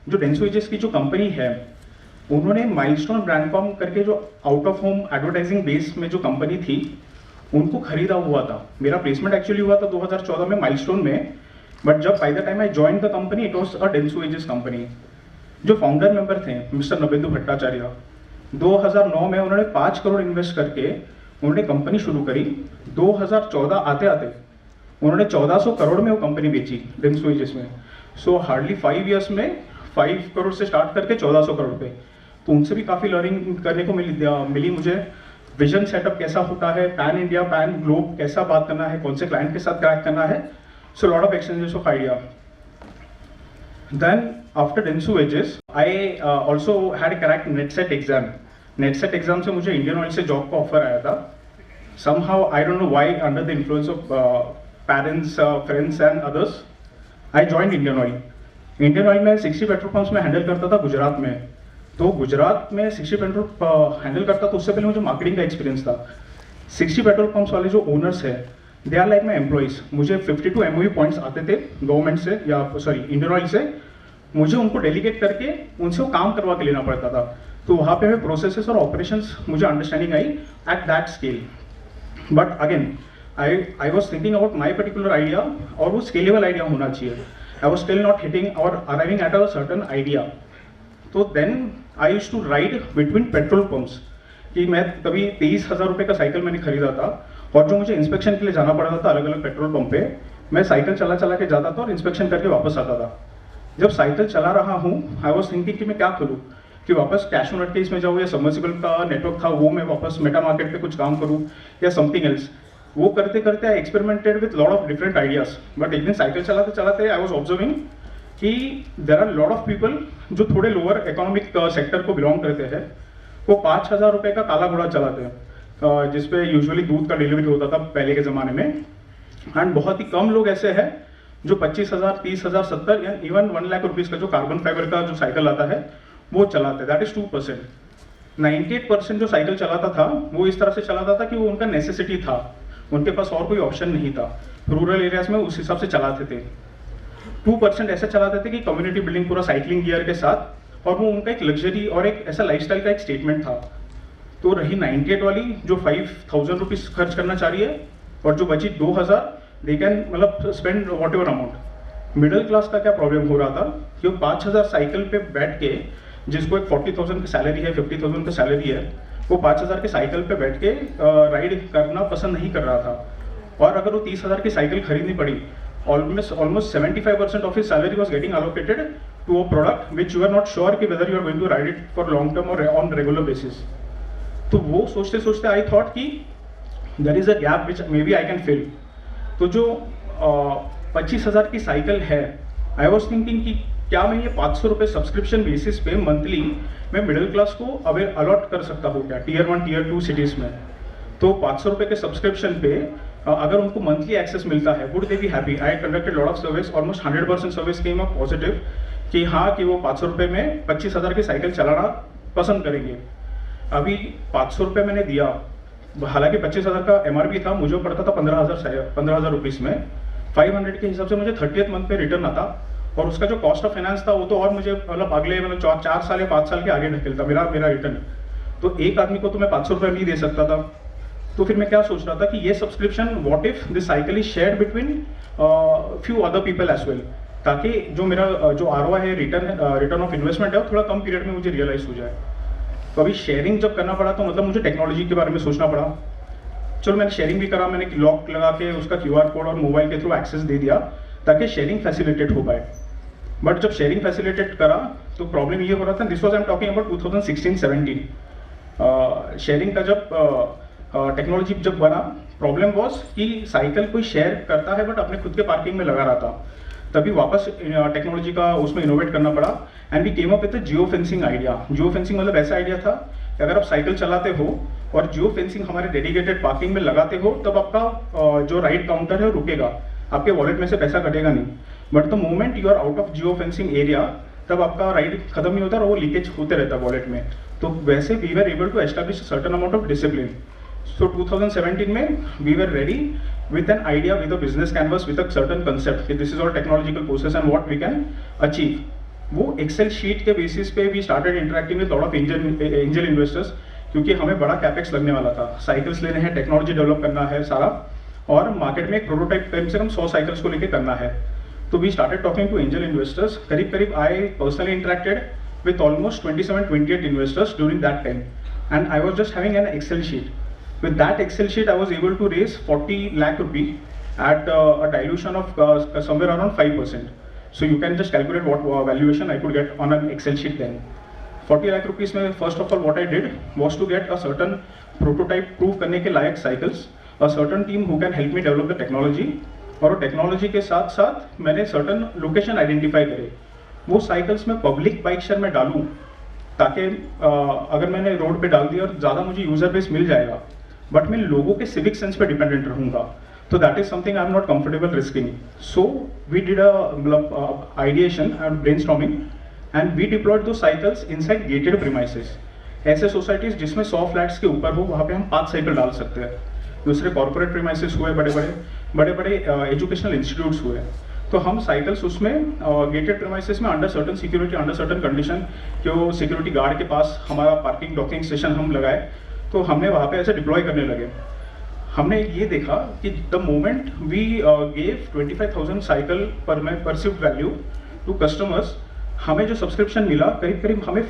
जो डेंसो एजेस की जो कंपनी है उन्होंने माइलस्टोन ब्रांडकॉम करके जो out of home advertising base में जो कंपनी थी उनको खरीदा हुआ था. मेरा प्लेसमेंट एक्चुअली हुआ था 2014 में माइलस्टोन में, बट जब by the time I join the company it was a Dentsu Aegis company. जो फाउंडर मेंबर थे मिस्टर नवेंदु भट्टाचार्य, 2009 में उन्होंने 5 करोड़ इन्वेस्ट करके उन्होंने कंपनी शुरू करी. 2014 आते आते उन्होंने 1400 करोड़ में वो कंपनी बेची डेंसो एजेस में। सो हार्डली 5 ईयर्स में 5 करोड़ से स्टार्ट करके 1400 करोड़ पे। तो उनसे भी काफ़ी लर्निंग करने को मिली मुझे। विजन सेटअप कैसा होता है, पैन इंडिया पैन ग्लोब कैसा बात करना है, कौन से क्लाइंट के साथ क्रैक करना है। So lot of exchanges of idea. Then after Dentsu Aegis, I also had cracked NetSet exam. NetSet exam से मुझे इंडियन ऑयल से जॉब का ऑफर आया था। Somehow I don't know why, under the influence of parents, friends and others, I joined Indian Oil. Indian oil में 60 पेट्रोल पंप्स में हैंडल करता था गुजरात में। तो गुजरात में 60 पेट्रोल हैंडल करता तो उससे पहले मुझे मार्केटिंग का एक्सपीरियंस था। 60 पेट्रोल पंप्स वाले जो ओनर्स है, they are like my employees. मुझे 52 MOE पॉइंट्स आते थे गवर्नमेंट से या सॉरी इंडियन ऑयल से। मुझे उनको डेलीगेट करके उनसे वो काम करवा के लेना पड़ता था। तो वहाँ पे हमें प्रोसेसेस और ऑपरेशंस मुझे understanding I at that scale. But again I was thinking about my particular idea, और वो स्केलेबल आइडिया होना चाहिए। I was still not hitting और arriving at a certain idea. तो then I used to ride between petrol pumps. कि मैं तभी 23,000 रुपये का साइकिल मैंने खरीदा था, और जो मुझे इंस्पेक्शन के लिए जाना पड़ता था अलग अलग पेट्रोल पंप पे, मैं साइकिल चला चला के जाता था और इंस्पेक्शन करके वापस आता था। जब साइकिल चला रहा हूँ, आई वॉज थिंकिंग कि मैं क्या करूँ, कि वापस कैश ऑन के इसमें जाऊँ, या सबमर्सिबल का नेटवर्क था वो मैं वापस मेटा मार्केट पे कुछ काम करूँ, या समथिंग एल्स। वो करते करते आई एक्सपेरिमेंटेड विद lot of different ideas. But एक दिन साइकिल चलाते चलाते आई वॉज ऑब्जर्विंग कि there are lot of people जो थोड़े लोअर इकोनॉमिक सेक्टर को बिलोंग करते हैं, वो 5,000 रुपये का काला घोड़ा चलाते हैं, जिसपे यूजुअली दूध का डिलीवरी होता था पहले के ज़माने में। एंड बहुत ही कम लोग ऐसे हैं जो 25,000, 30,000, 70 या इवन 1 लाख रुपीज़ का जो कार्बन फाइबर का जो साइकिल आता है वो चलाते हैं। That is 2%। 98% जो साइकिल चलाता था वो इस तरह से चलाता था कि वो उनका नेसेसिटी था, उनके पास और कोई ऑप्शन नहीं था। रूरल एरियाज में उस हिसाब से चलाते थे। 2% ऐसे चलाते थे कि कम्युनिटी बिल्डिंग पूरा साइकिलिंग गियर के साथ, और वो उनका एक लग्जरी और एक ऐसा लाइफस्टाइल का एक स्टेटमेंट था। तो रही 98 वाली जो 5,000 रुपीज़ खर्च करना चाह रही है, और जो बची 2,000 दे कैन मतलब spend what ever amount. Middle class का क्या प्रॉब्लम हो रहा था कि वो 5,000 साइकिल पे बैठ के, जिसको एक 40,000 की सैलरी है, 50,000 की सैलरी है, वो 5,000 की साइकिल पे बैठ के राइड करना पसंद नहीं कर रहा था। और अगर वो 30,000 की साइकिल खरीदनी पड़ी, almost 75% of his salary was getting allocated to a product which you are not sure कि whether you are going to ride it for long term or on regular basis. तो वो सोचते सोचते I thought कि there is a gap which maybe I can fill. तो जो 25,000 की साइकिल है, I was thinking कि क्या मैं ये 500 रुपये सब्सक्रिप्शन बेसिस पे मंथली मैं मिडिल क्लास को अलॉट कर सकता हूँ क्या Tier 1, Tier 2 सिटीज़ में। तो 500 रुपये के सब्सक्रिप्शन पे अगर उनको मंथली एक्सेस मिलता है, would they be happy. I conducted lot of service, almost 100% service came up positive कि हाँ, कि वो 500 रुपये में 25,000 की साइकिल चलाना पसंद करेंगे। अभी 500 रुपये मैंने दिया, हालांकि 25,000 का MRP था, मुझे पड़ता था 15,000 रुपीज़ में। 500 के हिसाब से मुझे 30th मंथ पे रिटर्न आता, और उसका जो कॉस्ट ऑफ फाइनेंस था वो तो और मुझे मतलब अगले 4 साल या 5 साल के आगे ढकेलता मेरा रिटर्न। तो एक आदमी को तो मैं 500 रुपये नहीं दे सकता था। तो फिर मैं क्या सोच रहा था कि ये subscription what if this cycle is shared between few other people as well, ताकि जो मेरा जो ROI है, रिटर्न ऑफ इन्वेस्टमेंट है, वो थोड़ा कम पीरियड में मुझे रियलाइज हो जाए। तो अभी शेयरिंग जब करना पड़ा तो मतलब मुझे टेक्नोलॉजी के बारे में सोचना पड़ा। चलो मैंने शेयरिंग भी करा, मैंने लॉक लगा के उसका QR कोड और मोबाइल के थ्रू एक्सेस दे दिया ताकि शेयरिंग फैसिलिटेट हो पाए। बट जब शेयरिंग फैसिलिटेट करा तो प्रॉब्लम ये हो रहा था, this was I am talking about 2016-17। Sharing का जब टेक्नोलॉजी जब बना, प्रॉब्लम वॉज कि साइकिल कोई शेयर करता है बट अपने खुद के पार्किंग में लगा रहा था। तभी वापस टेक्नोलॉजी का उसमें इनोवेट करना पड़ा, एंड वी केम अप विद geo fencing idea. Geo fencing मतलब ऐसा आइडिया था कि अगर आप साइकिल चलाते हो और जियो फेंसिंग हमारे डेडिकेटेड पार्किंग में लगाते हो, तब आपका जो राइड काउंटर है रुकेगा, आपके वॉलेट में से पैसा कटेगा नहीं। But the moment you are out of geo fencing area, तब आपका राइड खत्म नहीं होता और वो लीकेज होते रहता वॉलेट में। तो वैसे we were able to establish certain amount of discipline. So 2017 में we were ready with an idea, with a business canvas, with a certain concept कि this is all technological process and what we can achieve. वो Excel sheet K basis pay we started interacting with lot of angel investors, क्योंकि हमें बड़ा कैपेक्स लगने वाला था। साइकिल्स लेने हैं, टेक्नोलॉजी डेवलप करना है सारा, और मार्केट में एक प्रोटोटाइप कम से कम 100 साइकिल्स को लेके करना है। तो we started talking to angel investors. करीब I personally interacted with almost 27-28 investors during that time, and I was just having an Excel sheet. With that Excel sheet, I was able to raise 40 lakh rupee at a dilution of somewhere around 5%. So you can just calculate what valuation I could get on an Excel sheet then. 40 lakh rupees में first of all what I did was to get a certain prototype prove करने के लायक cycles, a certain team who can help me develop the technology, और टेक्नोलॉजी के साथ साथ मैंने सर्टन लोकेशन आइडेंटिफाई करे। वो साइकिल्स में पब्लिक बाइक शेयर में डालूं ताकि अगर मैंने रोड पे डाल दिया और ज़्यादा मुझे यूज़र बेस मिल जाएगा, बट मैं लोगों के सिविक सेंस पे डिपेंडेंट रहूँगा, तो that is something I am not comfortable risking. So we did मतलब ideation and brainstorming and we deployed दो साइकिल्स इनसाइड गेटेड प्रीमाइसेस। ऐसे सोसाइटीज जिसमें 100 फ्लैट्स के ऊपर हो वहाँ पे हम 5 साइकिल डाल सकते हैं। दूसरे कॉर्पोरेट प्रीमाइसेस हुए, बड़े बड़े एजुकेशनल इंस्टीट्यूट्स हुए, तो हम साइकिल्स उसमें गेटेड प्रीमाइसेस में under certain security, under certain condition, जो सिक्योरिटी गार्ड के पास हमारा पार्किंग डॉकिंग स्टेशन हम लगाए, तो हमने वहाँ पे ऐसे डिप्लॉय करने लगे। हमने ये देखा कि the moment we gave 25,000 cycle पर मैं परसिव्ड वैल्यू टू कस्टमर्स, हमें जो सब्सक्रिप्शन मिला करीब करीब हमें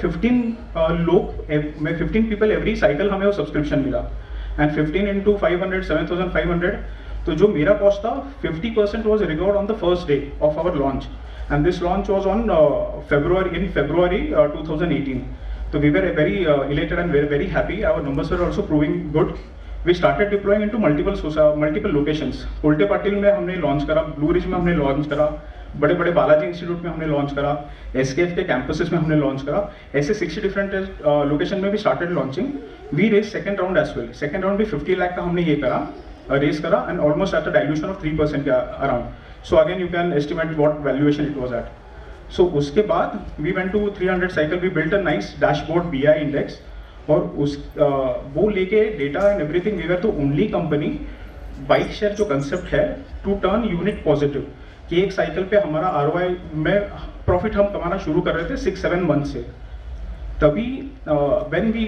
15 पीपल एवरी साइकिल हमें वो सब्सक्रिप्शन मिला, एंड 15 into 500 7,500। तो जो मेरा कॉस्ट था 50% was record on the first day of our launch, and this launch was on February 2018। So we were very elated and very happy. Our numbers were also proving good. We started deploying into multiple locations. उल्टे पाटिल में हमने लॉन्च करा, ब्लू रिज में हमने लॉन्च करा, बड़े बड़े बालाजी इंस्टीट्यूट में हमने लॉन्च करा, एसकेएफ के कैंपसेस में हमने लॉन्च करा, ऐसे 60 डिफरेंट लोकेशन में भी started launching. We raise second round as well. Second round भी 50 लाख का हमने ये करा, रेज करा, and almost at a dilution of 3% के around. So again you can estimate what valuation it was at. So उसके बाद we went to 300 cycle, we built a nice dashboard BI index, और उस वो लेके data and everything, we were the only company, bike share जो कंसेप्ट है टू टर्न यूनिट पॉजिटिव, कि एक साइकिल पे हमारा ROI में प्रॉफिट हम कमाना शुरू कर रहे थे 6-7 मंथ से। तभी when we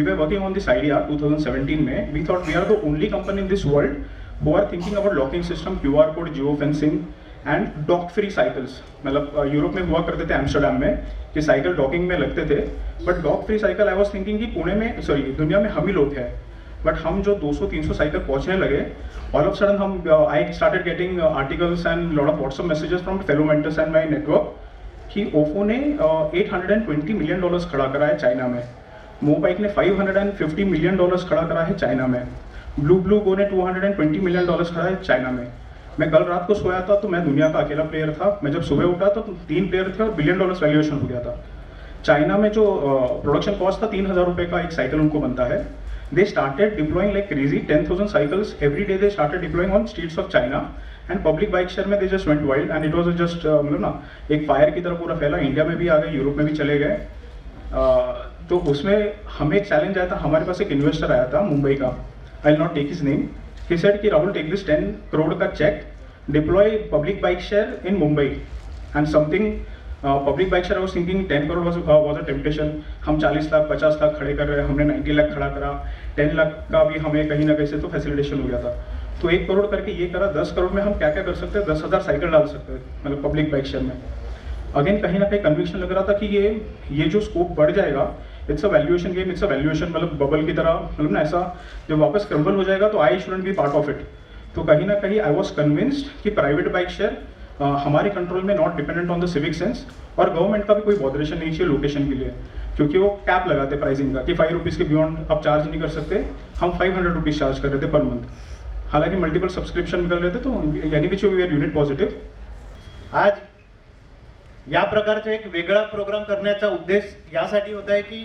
were working on this idea 2017 में, we thought we are the only company in this world who are thinking about locking system, QR code, geo fencing and dock free cycles. मतलब यूरोप में हुआ करते थे एम्स्टरडैम में कि साइकिल डॉकिंग में लगते थे, but dock free cycle I was thinking कि पुणे में, सॉरी दुनिया में हम ही लोग हैं, बट हम जो 200-300 साइकिल पहुंचने लगे, ऑल ऑफ सडन हम I started getting articles and lot of WhatsApp messages from fellow mentors and my network कि ओफो ने $820 मिलियन खड़ा करा है चाइना में, मोबाइक ने $550 मिलियन खड़ा करा है चाइना में, ब्लू गो ने $220 मिलियन खड़ा है चाइना में। मैं कल रात को सोया था तो मैं दुनिया का अकेला प्लेयर था, मैं जब सुबह उठा तो 3 प्लेयर थे और $1 बिलियन वैल्यूएशन हो गया था। चाइना में जो प्रोडक्शन कॉस्ट था 3,000 रुपये का एक साइकिल उनको बनता है। They started deploying like crazy, 10,000 cycles every day they started deploying on streets of China, and public bike share में they just went wild, and it was just मतलब ना एक फायर की तरह पूरा फैला। इंडिया में भी आ गए, यूरोप में भी चले गए। तो उसमें हमें एक चैलेंज आया था, हमारे पास एक इन्वेस्टर आया था मुंबई का, I will not take his name. He said कि राहुल टेक दिस 10 करोड़ का cheque, deploy public bike share in Mumbai and something public bike share. I was thinking 10 crore was a temptation. हम 40 लाख 50 लाख खड़े कर रहे हैं, हमने 90 लाख खड़ा करा, 10 लाख का भी हमें कहीं ना कहीं से तो फैसिलिटेशन हो गया था। तो 1 करोड़ करके ये करा, 10 करोड़ में हम क्या क्या कर सकते हैं, 10,000 साइकिल डाल सकते हैं मतलब पब्लिक बाइक शेयर में। अगेन कहीं ना कहीं कन्विक्शन लग रहा था कि ये जो स्कोप बढ़ जाएगा, it's a valuation game, it's a valuation मतलब बबल की तरह, मतलब ना ऐसा जब वापस क्रम्बल हो जाएगा तो I shouldn't be part of it. तो कहीं ना कहीं आई वॉज कन्विंस्ड कि प्राइवेट बाइक शेयर हमारे कंट्रोल में, not dependent on the civic sense, और गवर्नमेंट का भी कोई बॉदरेशन नहीं चाहिए लोकेशन के लिए, क्योंकि वो कैप लगाते प्राइसिंग का कि 5 रुपीज़ के बियॉन्ड आप चार्ज नहीं कर सकते। हम 500 रुपीज़ चार्ज कर रहे थे पर मंथ, हालांकि मल्टीपल सब्सक्रिप्शन निकल रहे थे, तो यानी which we are unit positive. आज या प्रकारचा एक वेगळा प्रोग्राम करण्याचा उद्देश यासाठी होता आहे की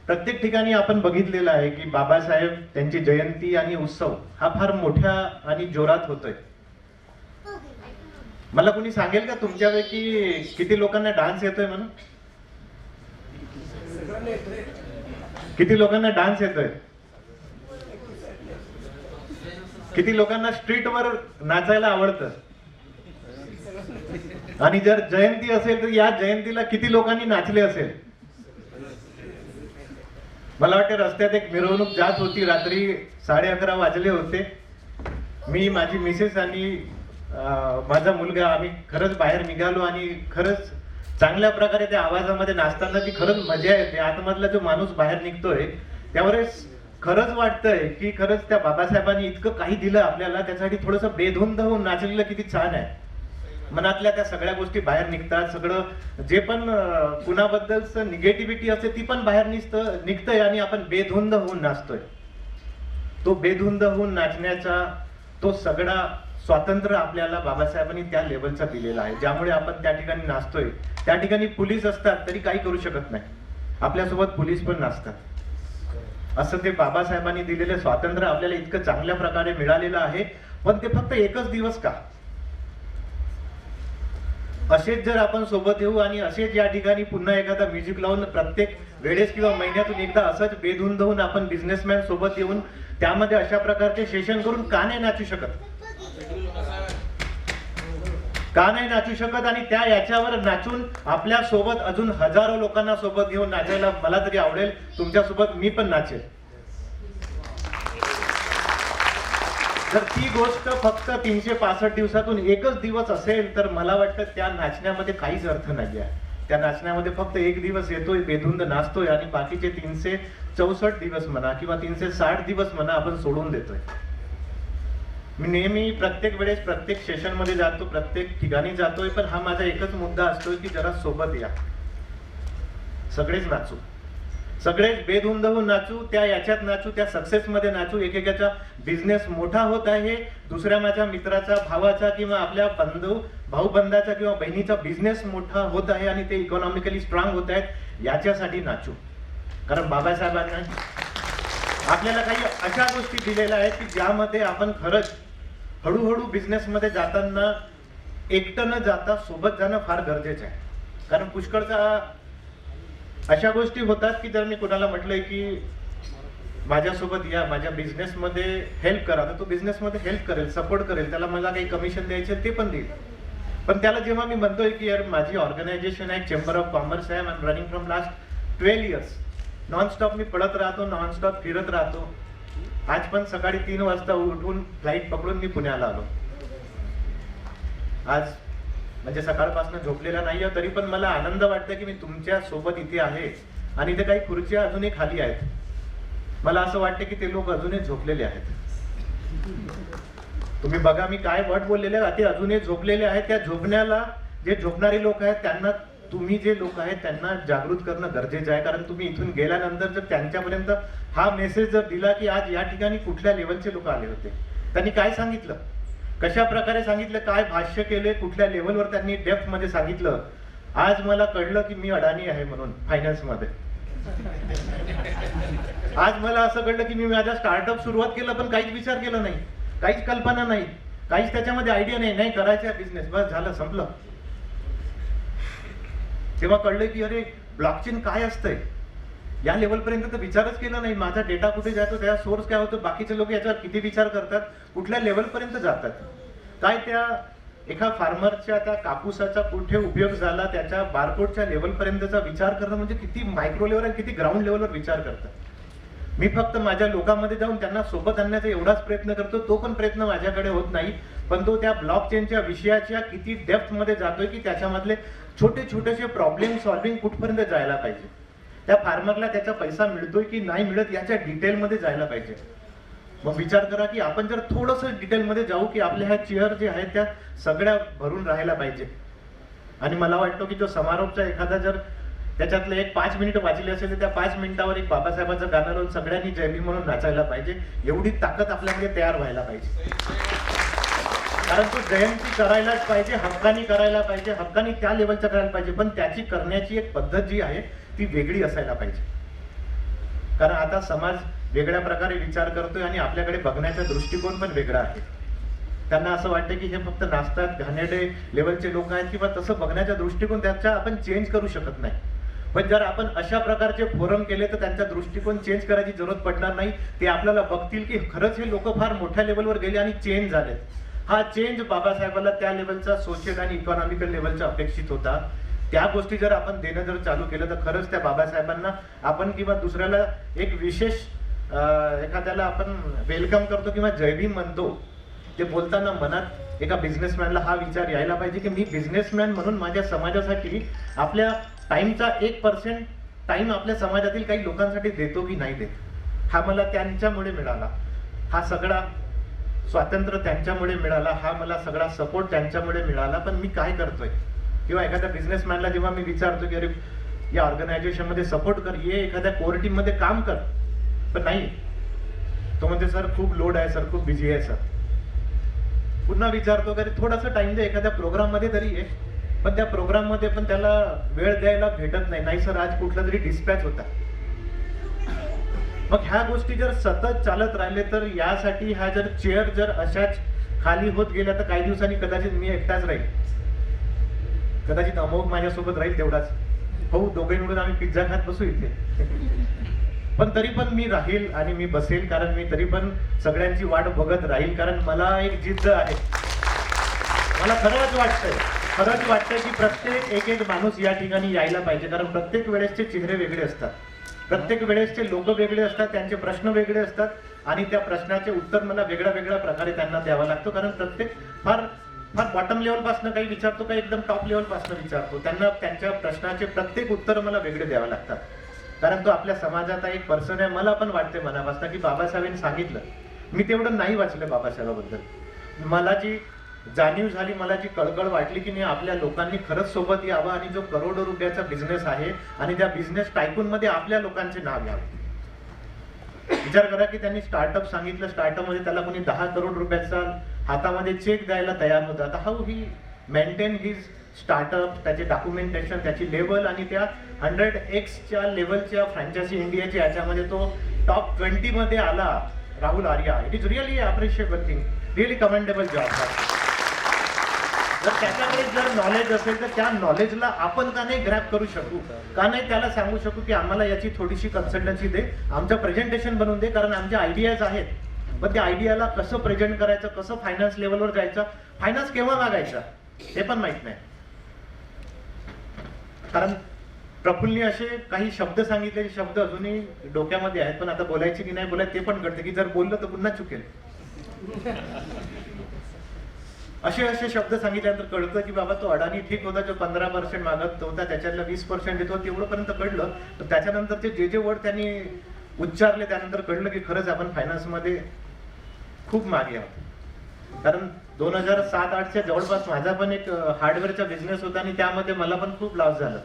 प्रत्येक ठिकाणी आपण बघितलेलं आहे की बाबासाहेब त्यांची जयंती आणि उत्सव हा फार मोठ्या आणि जोरात होतोय। मला कोणी सांगेल का तुमच्यापैकी किती लोकांना डान्स येतोय म्हणून? किती लोकांना डान्स येतोय? किती लोकांना स्ट्रीटवर नाचायला आवडतं? आणि जर जयंती असेल तर या जयंतीला किती लोकांनी नाचले असेल? मला वाटतं रस्त्यात एक मिरवणूक जात होती, रात्री 11:30 वाजले होते। मी, माझी मिसेस आणि माझा मुलगा आम्ही खरंच बाहेर निघालो आणि खरंच चांगल्या प्रकारे त्या आवाजामध्ये नाचताना जी खरंच मजा येते, आतमधला जो माणूस बाहेर निघतोय त्यावेळेस खरंच वाटतंय की खरंच त्या बाबासाहेबांनी इतकं काही दिलं आपल्याला, त्यासाठी थोडंसं बेधुंद होऊन नाचलेलं किती छान आहे. मनातल्या त्या सगळ्या गोष्टी बाहेर निघतात, सगळं जे पण कुणाबद्दलच निगेटिव्हिटी असते ती पण बाहेर निघतंय आणि आपण बेधुंद होऊन नाचतोय. तो बेधुंद होऊन नाचण्याचा तो सगळा स्वातंत्र्य आपल्याला बाबासाहेबांनी त्या लेवलचा दिलेला आहे, ज्यामुळे आपण त्या ठिकाणी नाचतोय. त्या ठिकाणी पोलीस असतात तरी काही करू शकत नाही, आपल्यासोबत पोलीस पण नाचतात. असं ते बाबासाहेबांनी दिलेलं स्वातंत्र्य आपल्याला इतकं चांगल्या प्रकारे मिळालेलं आहे. पण ते फक्त एकच दिवस का, असेच जर आपण सोबत येऊ आणि असेच या ठिकाणी पुन्हा एखादा म्युझिक लावून प्रत्येक वेळेस किंवा महिन्यातून एकदा असंच बेधुंद होऊन आपण बिझनेसमॅन सोबत येऊन त्यामध्ये अशा प्रकारचे सेशन करून का नाही नाचू शकत, का नाही नाचू शकत? आणि त्या याच्यावर नाचून आपल्या सोबत अजून हजारो लोकांना सोबत घेऊन नाचायला मला तरी आवडेल. तुमच्या सोबत मी पण नाचेल. जर ती गोष्ट फक्त 365 दिवसातून एकच दिवस असेल तर मला वाटतं त्या नाचण्यामध्ये काहीच अर्थ नाही आहे. त्या नाचण्यामध्ये फक्त एक दिवस येतोय, बेधुंद नाचतोय आणि बाकीचे 364 दिवस म्हणा किंवा 360 दिवस म्हणा आपण सोडून देतोय. मी नेहमी प्रत्येक वेळेस प्रत्येक सेशन मध्ये जातो, प्रत्येक ठिकाणी जातोय, पण हा माझा एकच मुद्दा असतोय की जरा सोबत या, सगळेच नाचू, सगळेच बेधुंद होऊन नाचू, त्या याच्यात नाचू, त्या सक्सेस मध्ये नाचू. एकेकाचा बिझनेस मोठा होत आहे, दुसऱ्या माझ्या मित्राचा, भावाचा किंवा आपल्या भाऊबंदाचा किंवा बहिणीचा बिझनेस मोठा होत आहे आणि ते इकॉनॉमिकली स्ट्रॉंग होत आहेत, याच्यासाठी नाचू. कारण बाबासाहेबांना आपल्याला काही अशा गोष्टी दिलेल्या आहेत की ज्यामध्ये आपण खरंच हळूहळू बिझनेसमध्ये जाताना एकटं न जाता सोबत जाणं फार गरजेचं आहे. कारण पुष्कळचा अशा गोष्टी होतात की जर मी कुणाला म्हटलंय की माझ्यासोबत या, माझ्या बिझनेसमध्ये हेल्प करा, तर तो बिझनेसमध्ये हेल्प करेल, सपोर्ट करेल, त्याला मला काही कमिशन द्यायचे ते पण देईल. पण त्याला जेव्हा मी म्हणतोय की यार माझी ऑर्गनायझेशन आहे, चेंबर ऑफ कॉमर्स आहे, I am running from last 12 years, nonstop मी पळत राहतो, नॉनस्टॉप फिरत राहतो. आज पण सकाळी 3 वाजता उठून फ्लाईट पकडून मी पुण्याला आलो. आज म्हणजे सकाळपासून झोपलेला नाहीये, तरी पण मला आनंद वाटतं की मी तुमच्या सोबत इथे आहे. आणि इथे काही खुर्च्या अजूनही खाली आहेत, मला असं वाटतं की ते लोक अजूनही झोपलेले आहेत. तुम्ही बघा मी काय वर्ड बोललेले आहे, ते अजूनही झोपलेले आहेत. त्या झोपण्याला जे झोपणारे लोक आहेत त्यांना, तुम्ही जे लोक आहेत त्यांना जागृत करणं गरजेचं आहे. कारण तुम्ही इथून गेल्यानंतर जर त्यांच्यापर्यंत हा मेसेज जर दिला की आज या ठिकाणी कुठल्या लेवलचे लोक आले होते, त्यांनी काय सांगितलं, कशा प्रकारे सांगितलं, काय भाष्य केले, कुठल्या लेवलवर त्यांनी डेप्थ मध्ये सांगितलं. आज मला कळलं की मी अडाणी आहे म्हणून फायनान्स मध्ये. आज मला असं कळलं की मी माझा स्टार्टअप सुरुवात केलं पण काहीच विचार केला नाही, काहीच कल्पना नाही, काहीच त्याच्यामध्ये आयडिया नाही, नाही करायचा बिझनेस, बस झालं, संपलं. तेव्हा कळलं की अरे ब्लॉकचेन काय असतंय, या लेवलपर्यंत तर विचारच केला नाही. माझा डेटा कुठे जातो, त्याचा सोर्स काय होतो, बाकीचे लोक याच्यावर किती विचार करतात, कुठल्या लेवलपर्यंत जातात, काय त्या एका फार्मरच्या त्या कापूसाचा कुठे उपयोग झाला, त्याच्या बारकोडच्या लेवलपर्यंतचा विचार करणं म्हणजे किती मायक्रो लेवल आणि किती ग्राउंड लेवलवर विचार करतात. मी फक्त माझ्या लोकांमध्ये जाऊन त्यांना सोबत आणण्याचा एवढाच प्रयत्न करतो, तो पण प्रयत्न माझ्याकडे होत नाही. पण तो त्या ब्लॉकचेनच्या विषयाच्या किती डेप्थ मध्ये जातोय की त्याच्यामधले छोटे छोटेसे प्रॉब्लेम सॉल्व्हिंग कुठपर्यंत जायला पाहिजे, त्या फार्मरला त्याचा पैसा मिळतोय की नाही मिळत याच्या डिटेलमध्ये जायला पाहिजे. मग विचार करा की आपण जर थोडंसं डिटेलमध्ये जाऊ की आपल्या ह्या चेअर जे आहेत त्या सगळ्या भरून राहायला पाहिजे. आणि मला वाटतं की जो समारोपचा एखादा जर त्याच्यातलं एक 5 मिनिटं वाचली असेल तर त्या 5 मिनिटावर एक बाबासाहेबांचं गाणं लावून सगळ्यांनी जय भीम म्हणून नाचायला पाहिजे. एवढी ताकद आपल्याकडे तयार व्हायला पाहिजे. कारण तो जयंती करायलाच पाहिजे, हक्कानी करायला पाहिजे, हक्कानी त्या लेवलचं करायला पाहिजे. पण त्याची करण्याची एक पद्धत जी आहे ती वेगळी असायला पाहिजे. कारण आता समाज वेगळ्या प्रकारे विचार करतोय आणि आपल्याकडे बघण्याचा दृष्टिकोन पण वेगळा आहे. त्यांना असं वाटतं की हे फक्त नाचतात, घाणेरडे लेवलचे लोक आहेत किंवा तसं बघण्याचा दृष्टिकोन त्याचा आपण चेंज करू शकत नाही. पण जर आपण अशा प्रकारचे फोरम केले तर त्यांचा दृष्टिकोन चेंज करायची जरूरत पडणार नाही. ते आपल्याला बघतील की खरंच हे लोक फार मोठ्या लेवलवर गेले आणि चेंज झाले. हा चेंज बाबासाहेबांना त्या लेवलचा सोशल आणि इकॉनॉमिकल लेवलचा अपेक्षित होता. त्या गोष्टी जर आपण देणं जर चालू केलं तर खरंच त्या बाबासाहेबांना आपण किंवा दुसऱ्याला एक विशेष एखाद्याला आपण वेलकम करतो किंवा जय भीम म्हणतो, ते बोलताना मनात एका बिझनेसमॅनला हा विचार यायला पाहिजे की मी बिझनेसमॅन म्हणून माझ्या समाजासाठी आपल्या टाइमचा 1% टाइम आपल्या समाजातील काही लोकांसाठी देतो की नाही देत. हा मला त्यांच्यामुळे मिळाला, हा सगळा स्वातंत्र्य त्यांच्यामुळे मिळाला, हा मला सगळा सपोर्ट त्यांच्यामुळे मिळाला. पण मी काय करतोय? किंवा एखाद्या बिझनेसमॅनला जेव्हा मी विचारतो की अरे या ऑर्गनायझेशन मध्ये सपोर्ट कर, ये एखाद्या कोर टीम मध्ये काम कर, पण नाही, तो म्हणते सर खूप लोड आहे सर, खूप बिझी आहे सर. पुन्हा विचारतो की थोडासा टाइम दे, एखाद्या प्रोग्राम मध्ये तरी आहे, पण त्या प्रोग्राम मध्ये पण त्याला वेळ द्यायला भेटत नाही. नाही सर आज कुठला तरी डिस्पॅच होता. मग ह्या गोष्टी जर सतत चालत राहिले तर यासाठी ह्या जर चेअर जर अशाच खाली होत गेल्या तर काही दिवसांनी कदाचित मी एकटाच राहील, कदाचित अमोघ माझ्यासोबत राहील तेवढाच. हो, दोघे मिळून आम्ही पिझ्झा खात बसू इथे. पण तरी पण मी राहील आणि मी बसेल, कारण मी तरी पण सगळ्यांची वाट बघत राहील, कारण मला एक जिद्द आहे. मला खरंच वाटतंय की प्रत्येक एक माणूस या ठिकाणी यायला पाहिजे, कारण प्रत्येक वेळेसचे चेहरे वेगळे असतात, प्रत्येक वेळेसचे लोक वेगळे असतात, त्यांचे प्रश्न वेगळे असतात आणि त्या प्रश्नाचे उत्तर मला वेगळ्या प्रकारे त्यांना द्यावं लागतं. कारण प्रत्येक फार बॉटम लेवल पासून काही विचारतो, काही एकदम टॉप लेवल पासून विचारतो, त्यांना त्यांच्या प्रश्नाचे प्रत्येक उत्तर मला वेगळे द्यावं लागतात. कारण तो आपल्या समाजाचा एक पर्सन आहे. मला पण वाटते मनापासून की बाबासाहेबांनी सांगितलं, मी तेवढं नाही वाचलं बाबासाहेबाबद्दल, मला जी जाणीव झाली, मला जी कळकळ वाटली की नाही आपल्या लोकांनी खरंच सोबत यावं आणि जो करोडो रुपयाचा बिझनेस आहे आणि त्या बिझनेस टायकून मध्ये आपल्या लोकांचे नाव यावं. विचार करा की त्यांनी स्टार्टअप सांगितलं, स्टार्टअप मध्ये त्याला कोणी 10 करोड रुपयाचा हातामध्ये चेक द्यायला तयार होता. आता how he maintain his startup, त्याचे डॉक्युमेंटेशन, त्याची लेवल आणि त्या 100x लेवलच्या फ्रँचायझी इंडियाच्या याच्यामध्ये तो टॉप 20 मध्ये आला. Rahul Arya, it is really appreciable thing, really commendable job. जर त्याच्याकडे जर नॉलेज असेल तर त्या नॉलेजला आपण का नाही ग्रॅब करू शकू, का नाही त्याला सांगू शकू की आम्हाला याची थोडीशी कन्सल्टन्सी दे, आमचं प्रेझेंटेशन बनवून दे, कारण आमच्या आयडियाज आहेत, पण त्या आयडियाला कसं प्रेझेंट करायचं, कसं फायनान्स लेवलवर जायचं, फायनान्स केव्हा मागायचा हे पण माहित नाही. कारण प्रफुल्लने असे काही शब्द सांगितलेले शब्द अजूनही डोक्यामध्ये आहेत, पण आता बोलायचे की नाही बोलायचे ते पण कळतं की जर बोललं तर पुन्हा चुकेल. असे शब्द सांगितल्यानंतर कळतं की बाबा तो अडाणी ठीक होता, जो 15% मागत होता त्याच्यातला 20% देतो, तेवढंपर्यंत कळलं. तर त्याच्यानंतर जे वर्ड त्यांनी उच्चारले त्यानंतर कळलं की खरंच आपण फायनान्समध्ये खूप मागे आहोत. कारण 2007-8च्या जवळपास माझा पण एक हार्डवेअरचा बिझनेस होता आणि त्यामध्ये मला पण खूप लॉस झाला.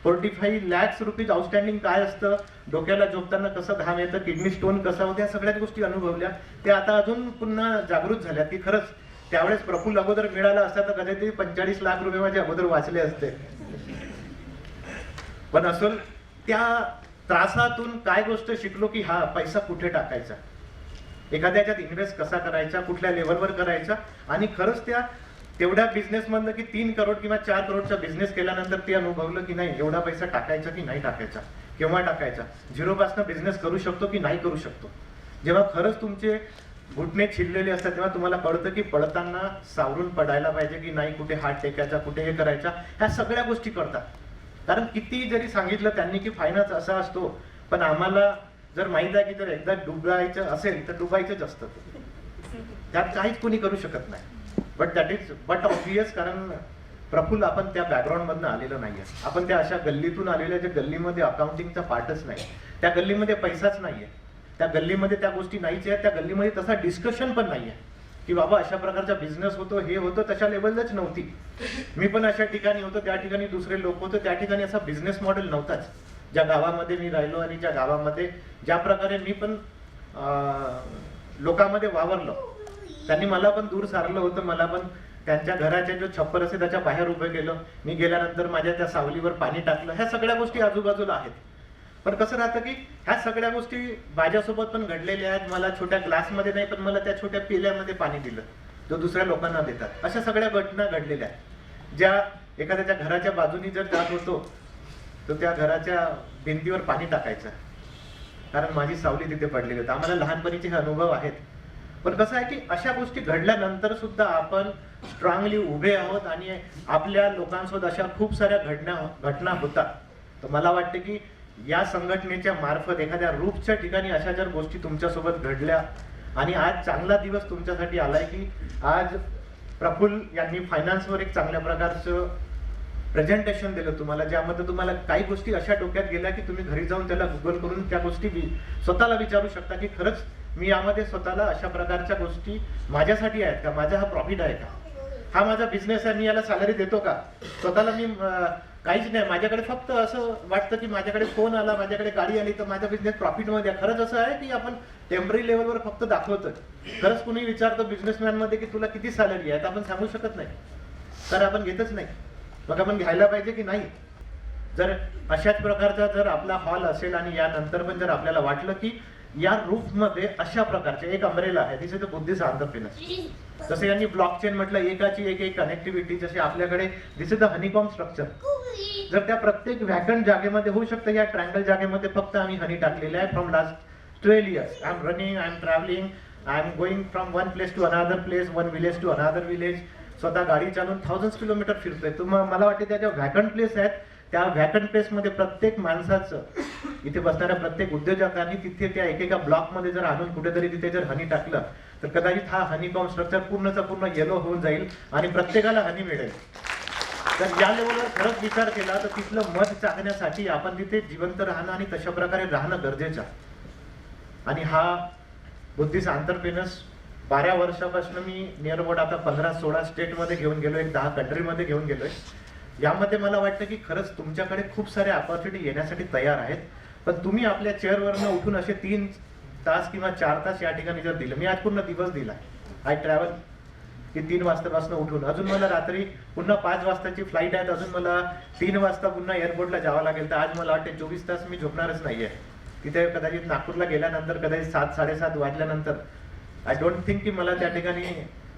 45 लाख रुपीज आउटस्टँडिंग काय असतं, डोक्याला झोपताना कसं घाम येतं, किडनी स्टोन कसा होता, या सगळ्याच गोष्टी अनुभवल्या. त्या आता अजून पुन्हा जागृत झाल्या की खरंच त्यावेळेस प्रफुल्ल अगोदर मिळाला असता तर कदाचित 45 लाख रुपये माझे अगोदर वाचले असते. पण असं त्या त्रासातून काय गोष्ट शिकलो की हा पैसा कुठे टाकायचा, एखाद्याच्यात इन्व्हेस्ट कसा करायचा, कुठल्या लेवलवर करायचा. आणि खरंच त्या तेवढ्या बिझनेस मधलं की 3 करोड किंवा 4 करोडचा बिझनेस केल्यानंतर ते अनुभवलं की नाही एवढा पैसा टाकायचा की नाही टाकायचा, केव्हा टाकायचा, झिरोपासून बिझनेस करू शकतो की नाही करू शकतो. जेव्हा खरंच तुमचे घुटणे छिललेले असतात तेव्हा तुम्हाला कळतं की पडताना सावरून पडायला पाहिजे की नाही, कुठे हात टेकायचा, कुठे हे करायचा, ह्या सगळ्या गोष्टी करतात. कारण किती जरी सांगितलं त्यांनी की फायनान्स असा असतो, पण आम्हाला जर माहित आहे की जर एकदा डुबायचं असेल तर डुबायचंच असतं, त्यात काहीच कोणी करू शकत नाही. बट ऑब्वियस, कारण प्रफुल्ल आपण त्या बॅकग्राऊंड मधनं आलेलं नाहीये, आपण त्या अशा गल्लीतून आलेल्या ज्या गल्लीमध्ये अकाउंटिंगचा पार्टच नाही, त्या गल्लीमध्ये पैसाच नाहीये, त्या गल्लीमध्ये त्या गोष्टी नाहीच आहेत, त्या गल्लीमध्ये तसा डिस्कशन पण नाहीये की बाबा अशा प्रकारचा बिझनेस होतो, हे होतं, तशा लेवलच नव्हती. मी पण अशा ठिकाणी होतो, त्या ठिकाणी दुसरे लोक होते, त्या ठिकाणी असा बिझनेस मॉडेल नव्हताच. ज्या गावामध्ये मी राहिलो आणि ज्या गावामध्ये ज्या प्रकारे मी पण लोकांमध्ये वावरलो, त्यांनी मला पण दूर सारलं होतं. मला पण त्यांच्या घराच्या जो छप्पर असे त्याच्या बाहेर उभं केलं, मी गेल्यानंतर माझ्या त्या सावलीवर पाणी टाकलं, ह्या सगळ्या गोष्टी आजूबाजूला आहेत. पण कसं राहतं की ह्या सगळ्या गोष्टी माझ्यासोबत पण घडलेल्या आहेत. मला छोट्या ग्लासमध्ये नाही, पण मला त्या छोट्या पेल्यामध्ये पाणी दिलं जो दुसऱ्या लोकांना देतात. अशा सगळ्या घटना घडलेल्या आहेत. ज्या एखाद्याच्या घराच्या बाजूनी जर जात होतो तर त्या घराच्या भिंतीवर पाणी टाकायचं, कारण माझी सावली तिथे पडलेली होती. आम्हाला लहानपणीचे हे अनुभव आहेत. पण कसं आहे की अशा गोष्टी घडल्यानंतर सुद्धा आपण स्ट्रॉंगली उभे आहोत आणि आपल्या लोकांसोबत अशा खूप साऱ्या घटना होतात. तर मला वाटतं की या संघटनेच्या मार्फत एखाद्या रूपच्या ठिकाणी अशा जर गोष्टी तुमच्यासोबत घडल्या आणि आज चांगला दिवस तुमच्यासाठी आलाय की आज प्रफुल्ल यांनी फायनान्सवर एक चांगल्या प्रकारचं प्रेझेंटेशन दिलं तुम्हाला, ज्यामध्ये तुम्हाला काही गोष्टी अशा डोक्यात गेल्या की तुम्ही घरी जाऊन त्याला गुगल करून त्या गोष्टी स्वतःला विचारू शकता की खरंच मी यामध्ये स्वतःला अशा प्रकारच्या गोष्टी माझ्यासाठी आहेत का, माझा हा प्रॉफिट आहे का, हा माझा बिझनेस आहे, मी याला सॅलरी देतो का, स्वतःला मी काहीच नाही, माझ्याकडे फक्त असं वाटतं की माझ्याकडे फोन आला, माझ्याकडे गाडी आली तर माझा बिझनेस प्रॉफिटमध्ये आहे. खरंच असं आहे की आपण टेम्पररी लेवलवर फक्त दाखवतोय? खरंच कुणी विचारतो बिझनेसमॅन मध्ये की तुला किती सॅलरी आहे, तर आपण सांगू शकत नाही, तर आपण घेतच नाही. मग आपण घ्यायला पाहिजे की नाही? जर अशाच प्रकारचा जर आपला हॉल असेल आणि यानंतर पण जर आपल्याला वाटलं की या रूफ मध्ये अशा प्रकारचे एक अम्ब्रेला आहे, this is the Buddhist entrepreneur. जसं यांनी ब्लॉकचेन म्हटलं, एकाची एक कनेक्टिव्हिटी, जसे आपल्याकडे दिस इज द हनीकॉम स्ट्रक्चर. जर त्या प्रत्येक व्हॅकंट जागेमध्ये होऊ शकतं, या ट्रायंगल जागेमध्ये फक्त आम्ही हनी टाकलेले आहे. From last 12 years I am running, I am travelling, I am going from one place to another place, one village to another village. स्वतः गाडी चालून 1000 किलोमीटर फिरतोय. मला वाटते त्या ज्या व्हॅकंट प्लेस आहेत, त्या व्हॅकंट प्लेस मध्ये प्रत्येक माणसाचं, इथे बसणाऱ्या प्रत्येक उद्योजकांनी तिथे त्या एकेका ब्लॉक मध्ये जर आणून कुठेतरी तिथे जर हनी टाकलं तर कदाचित हा हनीकॉम स्ट्रक्चर पूर्णचा पूर्ण येलो होऊन जाईल आणि प्रत्येकाला हनी मिळेल. तर या लेवलवर खरंच विचार केला तर तिथलं मध चाकण्यासाठी आपण तिथे जिवंत राहणं आणि तशा प्रकारे राहणं गरजेचं आहे. आणि हा बुद्धिस्ट एंटरप्रेन्योर्स 12 वर्षापासून मी नियर अबाउट आता 15-16 स्टेटमध्ये घेऊन गेलोय, 10 कंट्रीमध्ये घेऊन गेलोय. यामध्ये मला वाटतं की खरंच तुमच्याकडे खूप सारे अपॉर्च्युनिटी येण्यासाठी तयार आहेत, पण तुम्ही आपल्या चेअरवरनं उठून असे 3 तास किंवा 4 तास या ठिकाणी जर दिलं, मी आज पूर्ण दिवस दिला, आय ट्रॅव्हल की 3 वाजतापासून उठून अजून मला रात्री पुन्हा 5 वाजताची फ्लाईट आहे, अजून मला 3 वाजता पुन्हा एअरपोर्टला जावं लागेल. तर आज मला वाटते 24 तास मी झोपणारच नाहीये. तिथे कदाचित नागपूरला गेल्यानंतर कदाचित 7-7:30 वाजल्यानंतर आय डोंट थिंक की मला त्या ठिकाणी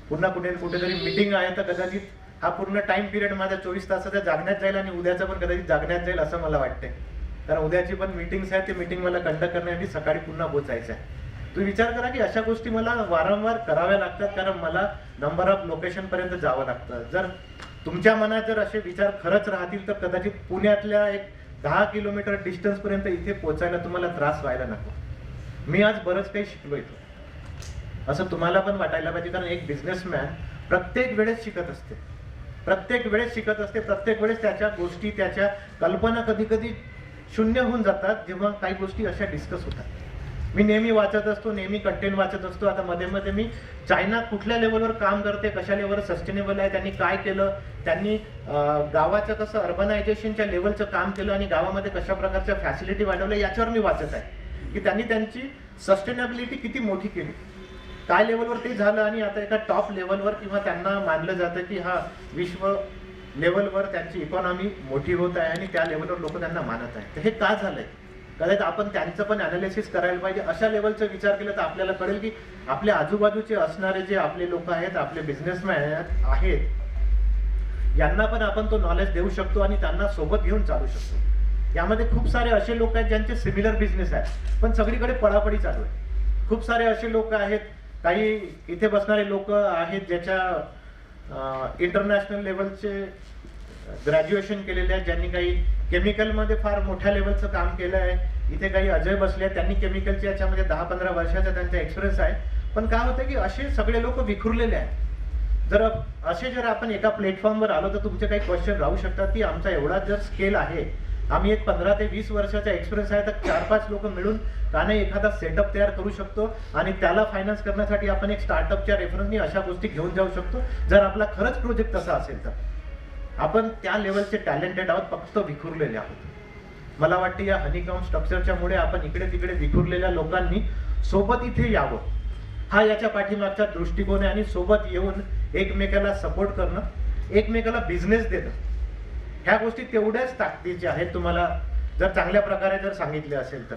पुन्हा कुठेतरी मीटिंग आहे, तर कदाचित हा पूर्ण टाइम पिरियड माझा 24 तासाचा जागण्यात जाईल आणि उद्याचा पण कदाचित जागण्यात जाईल असं मला वाटतंय. कारण उद्याची पण मीटिंग्स आहेत, ते मीटिंग मला कंडक्ट करण्यासाठी सकाळी पुन्हा पोहोचायचं आहे. तुम्ही विचार करा की अशा गोष्टी मला वारंवार कराव्या लागतात, कारण मला नंबर ऑफ लोकेशन पर्यंत जावं लागतं. जर तुमच्या मनात जर असे विचार खरंच राहतील तर कदाचित पुण्यातल्या एक 10 किलोमीटर डिस्टन्स पर्यंत इथे पोहोचायला तुम्हाला त्रास व्हायला नको. मी आज बरंच काही शिकलो इथं, असं तुम्हाला पण वाटायला पाहिजे. कारण एक बिझनेसमॅन प्रत्येक वेळेस शिकत असते, प्रत्येक वेळेस त्याच्या गोष्टी, त्याच्या कल्पना कधी कधी शून्य होऊन जातात जेव्हा काही गोष्टी अशा डिस्कस होतात. मी नेहमी वाचत असतो, नेहमी कंटेंट वाचत असतो. आता मध्ये मध्ये मी चायना कुठल्या लेवलवर काम करते, कशा लेवलवर सस्टेनेबल आहे, त्यांनी काय केलं, त्यांनी गावाचं कसं अर्बनायझेशनच्या लेवलचं काम केलं आणि गावामध्ये कशा प्रकारच्या फॅसिलिटी वाढवल्या याच्यावर मी वाचत आहे की त्यांनी त्यांची सस्टेनेबिलिटी किती मोठी केली, काय लेवलवर ते झालं. आणि आता एका टॉप लेवलवर किंवा त्यांना मानलं जातं की हा विश्व लेवलवर त्यांची इकॉनॉमी मोठी होत आहे आणि त्या लेवलवर लोक त्यांना मानत आहेत. तर हे का झालंय? कदाचित आपण त्यांचं पण अनालिसिस करायला पाहिजे. अशा लेवलचा विचार केला तर आपल्याला कळेल की आपल्या आजूबाजूचे असणारे जे आपले लोक आहेत, आपले बिझनेसमॅन आहेत, यांना पण आपण तो नॉलेज देऊ शकतो आणि त्यांना सोबत घेऊन चालू शकतो. यामध्ये खूप सारे असे लोक आहेत ज्यांचे सिमिलर बिझनेस आहेत, पण सगळीकडे पडापडी चालू आहे. खूप सारे असे लोक आहेत, काही इथे बसणारे लोक आहेत ज्याच्या इंटरनॅशनल लेवलचे ग्रॅज्युएशन केलेले आहेत, ज्यांनी काही केमिकलमध्ये फार मोठ्या लेवलचं काम केलं आहे. इथे काही अजय बसले आहेत, त्यांनी केमिकलच्या याच्यामध्ये 10-15 वर्षाचा त्यांचा एक्सपिरियन्स आहे. पण काय होतं की असे सगळे लोक विखुरलेले आहेत. जर आपण एका प्लॅटफॉर्मवर आलो तर तुमचे काही क्वेश्चन राहू शकतात की आमचा एवढा जर स्केल आहे, आम्ही एक 15 ते 20 वर्षाचा एक्सपिरियन्स आहे, तर 4-5 लोक मिळून का नाही एखादा सेटअप तयार करू शकतो आणि त्याला फायनान्स करण्यासाठी आपण एक स्टार्टअपच्या रेफरन्सनी अशा गोष्टी घेऊन जाऊ शकतो. जर आपला खरंच प्रोजेक्ट तसा असेल तर आपण त्या लेवलचे टॅलेंटेड आहोत, फक्त विखुरलेले आहोत. मला वाटतं या हनीकॉम स्ट्रक्चरच्या मुळे आपण इकडे तिकडे विखुरलेल्या लोकांनी सोबत इथे यावं, हा याच्या पाठीमागचा दृष्टिकोन आहे. आणि सोबत येऊन एकमेकाला सपोर्ट करणं, एकमेकाला बिझनेस देणं, ह्या गोष्टी तेवढ्याच ताकदीच्या आहेत. तुम्हाला जर चांगल्या प्रकारे जर सांगितले असेल तर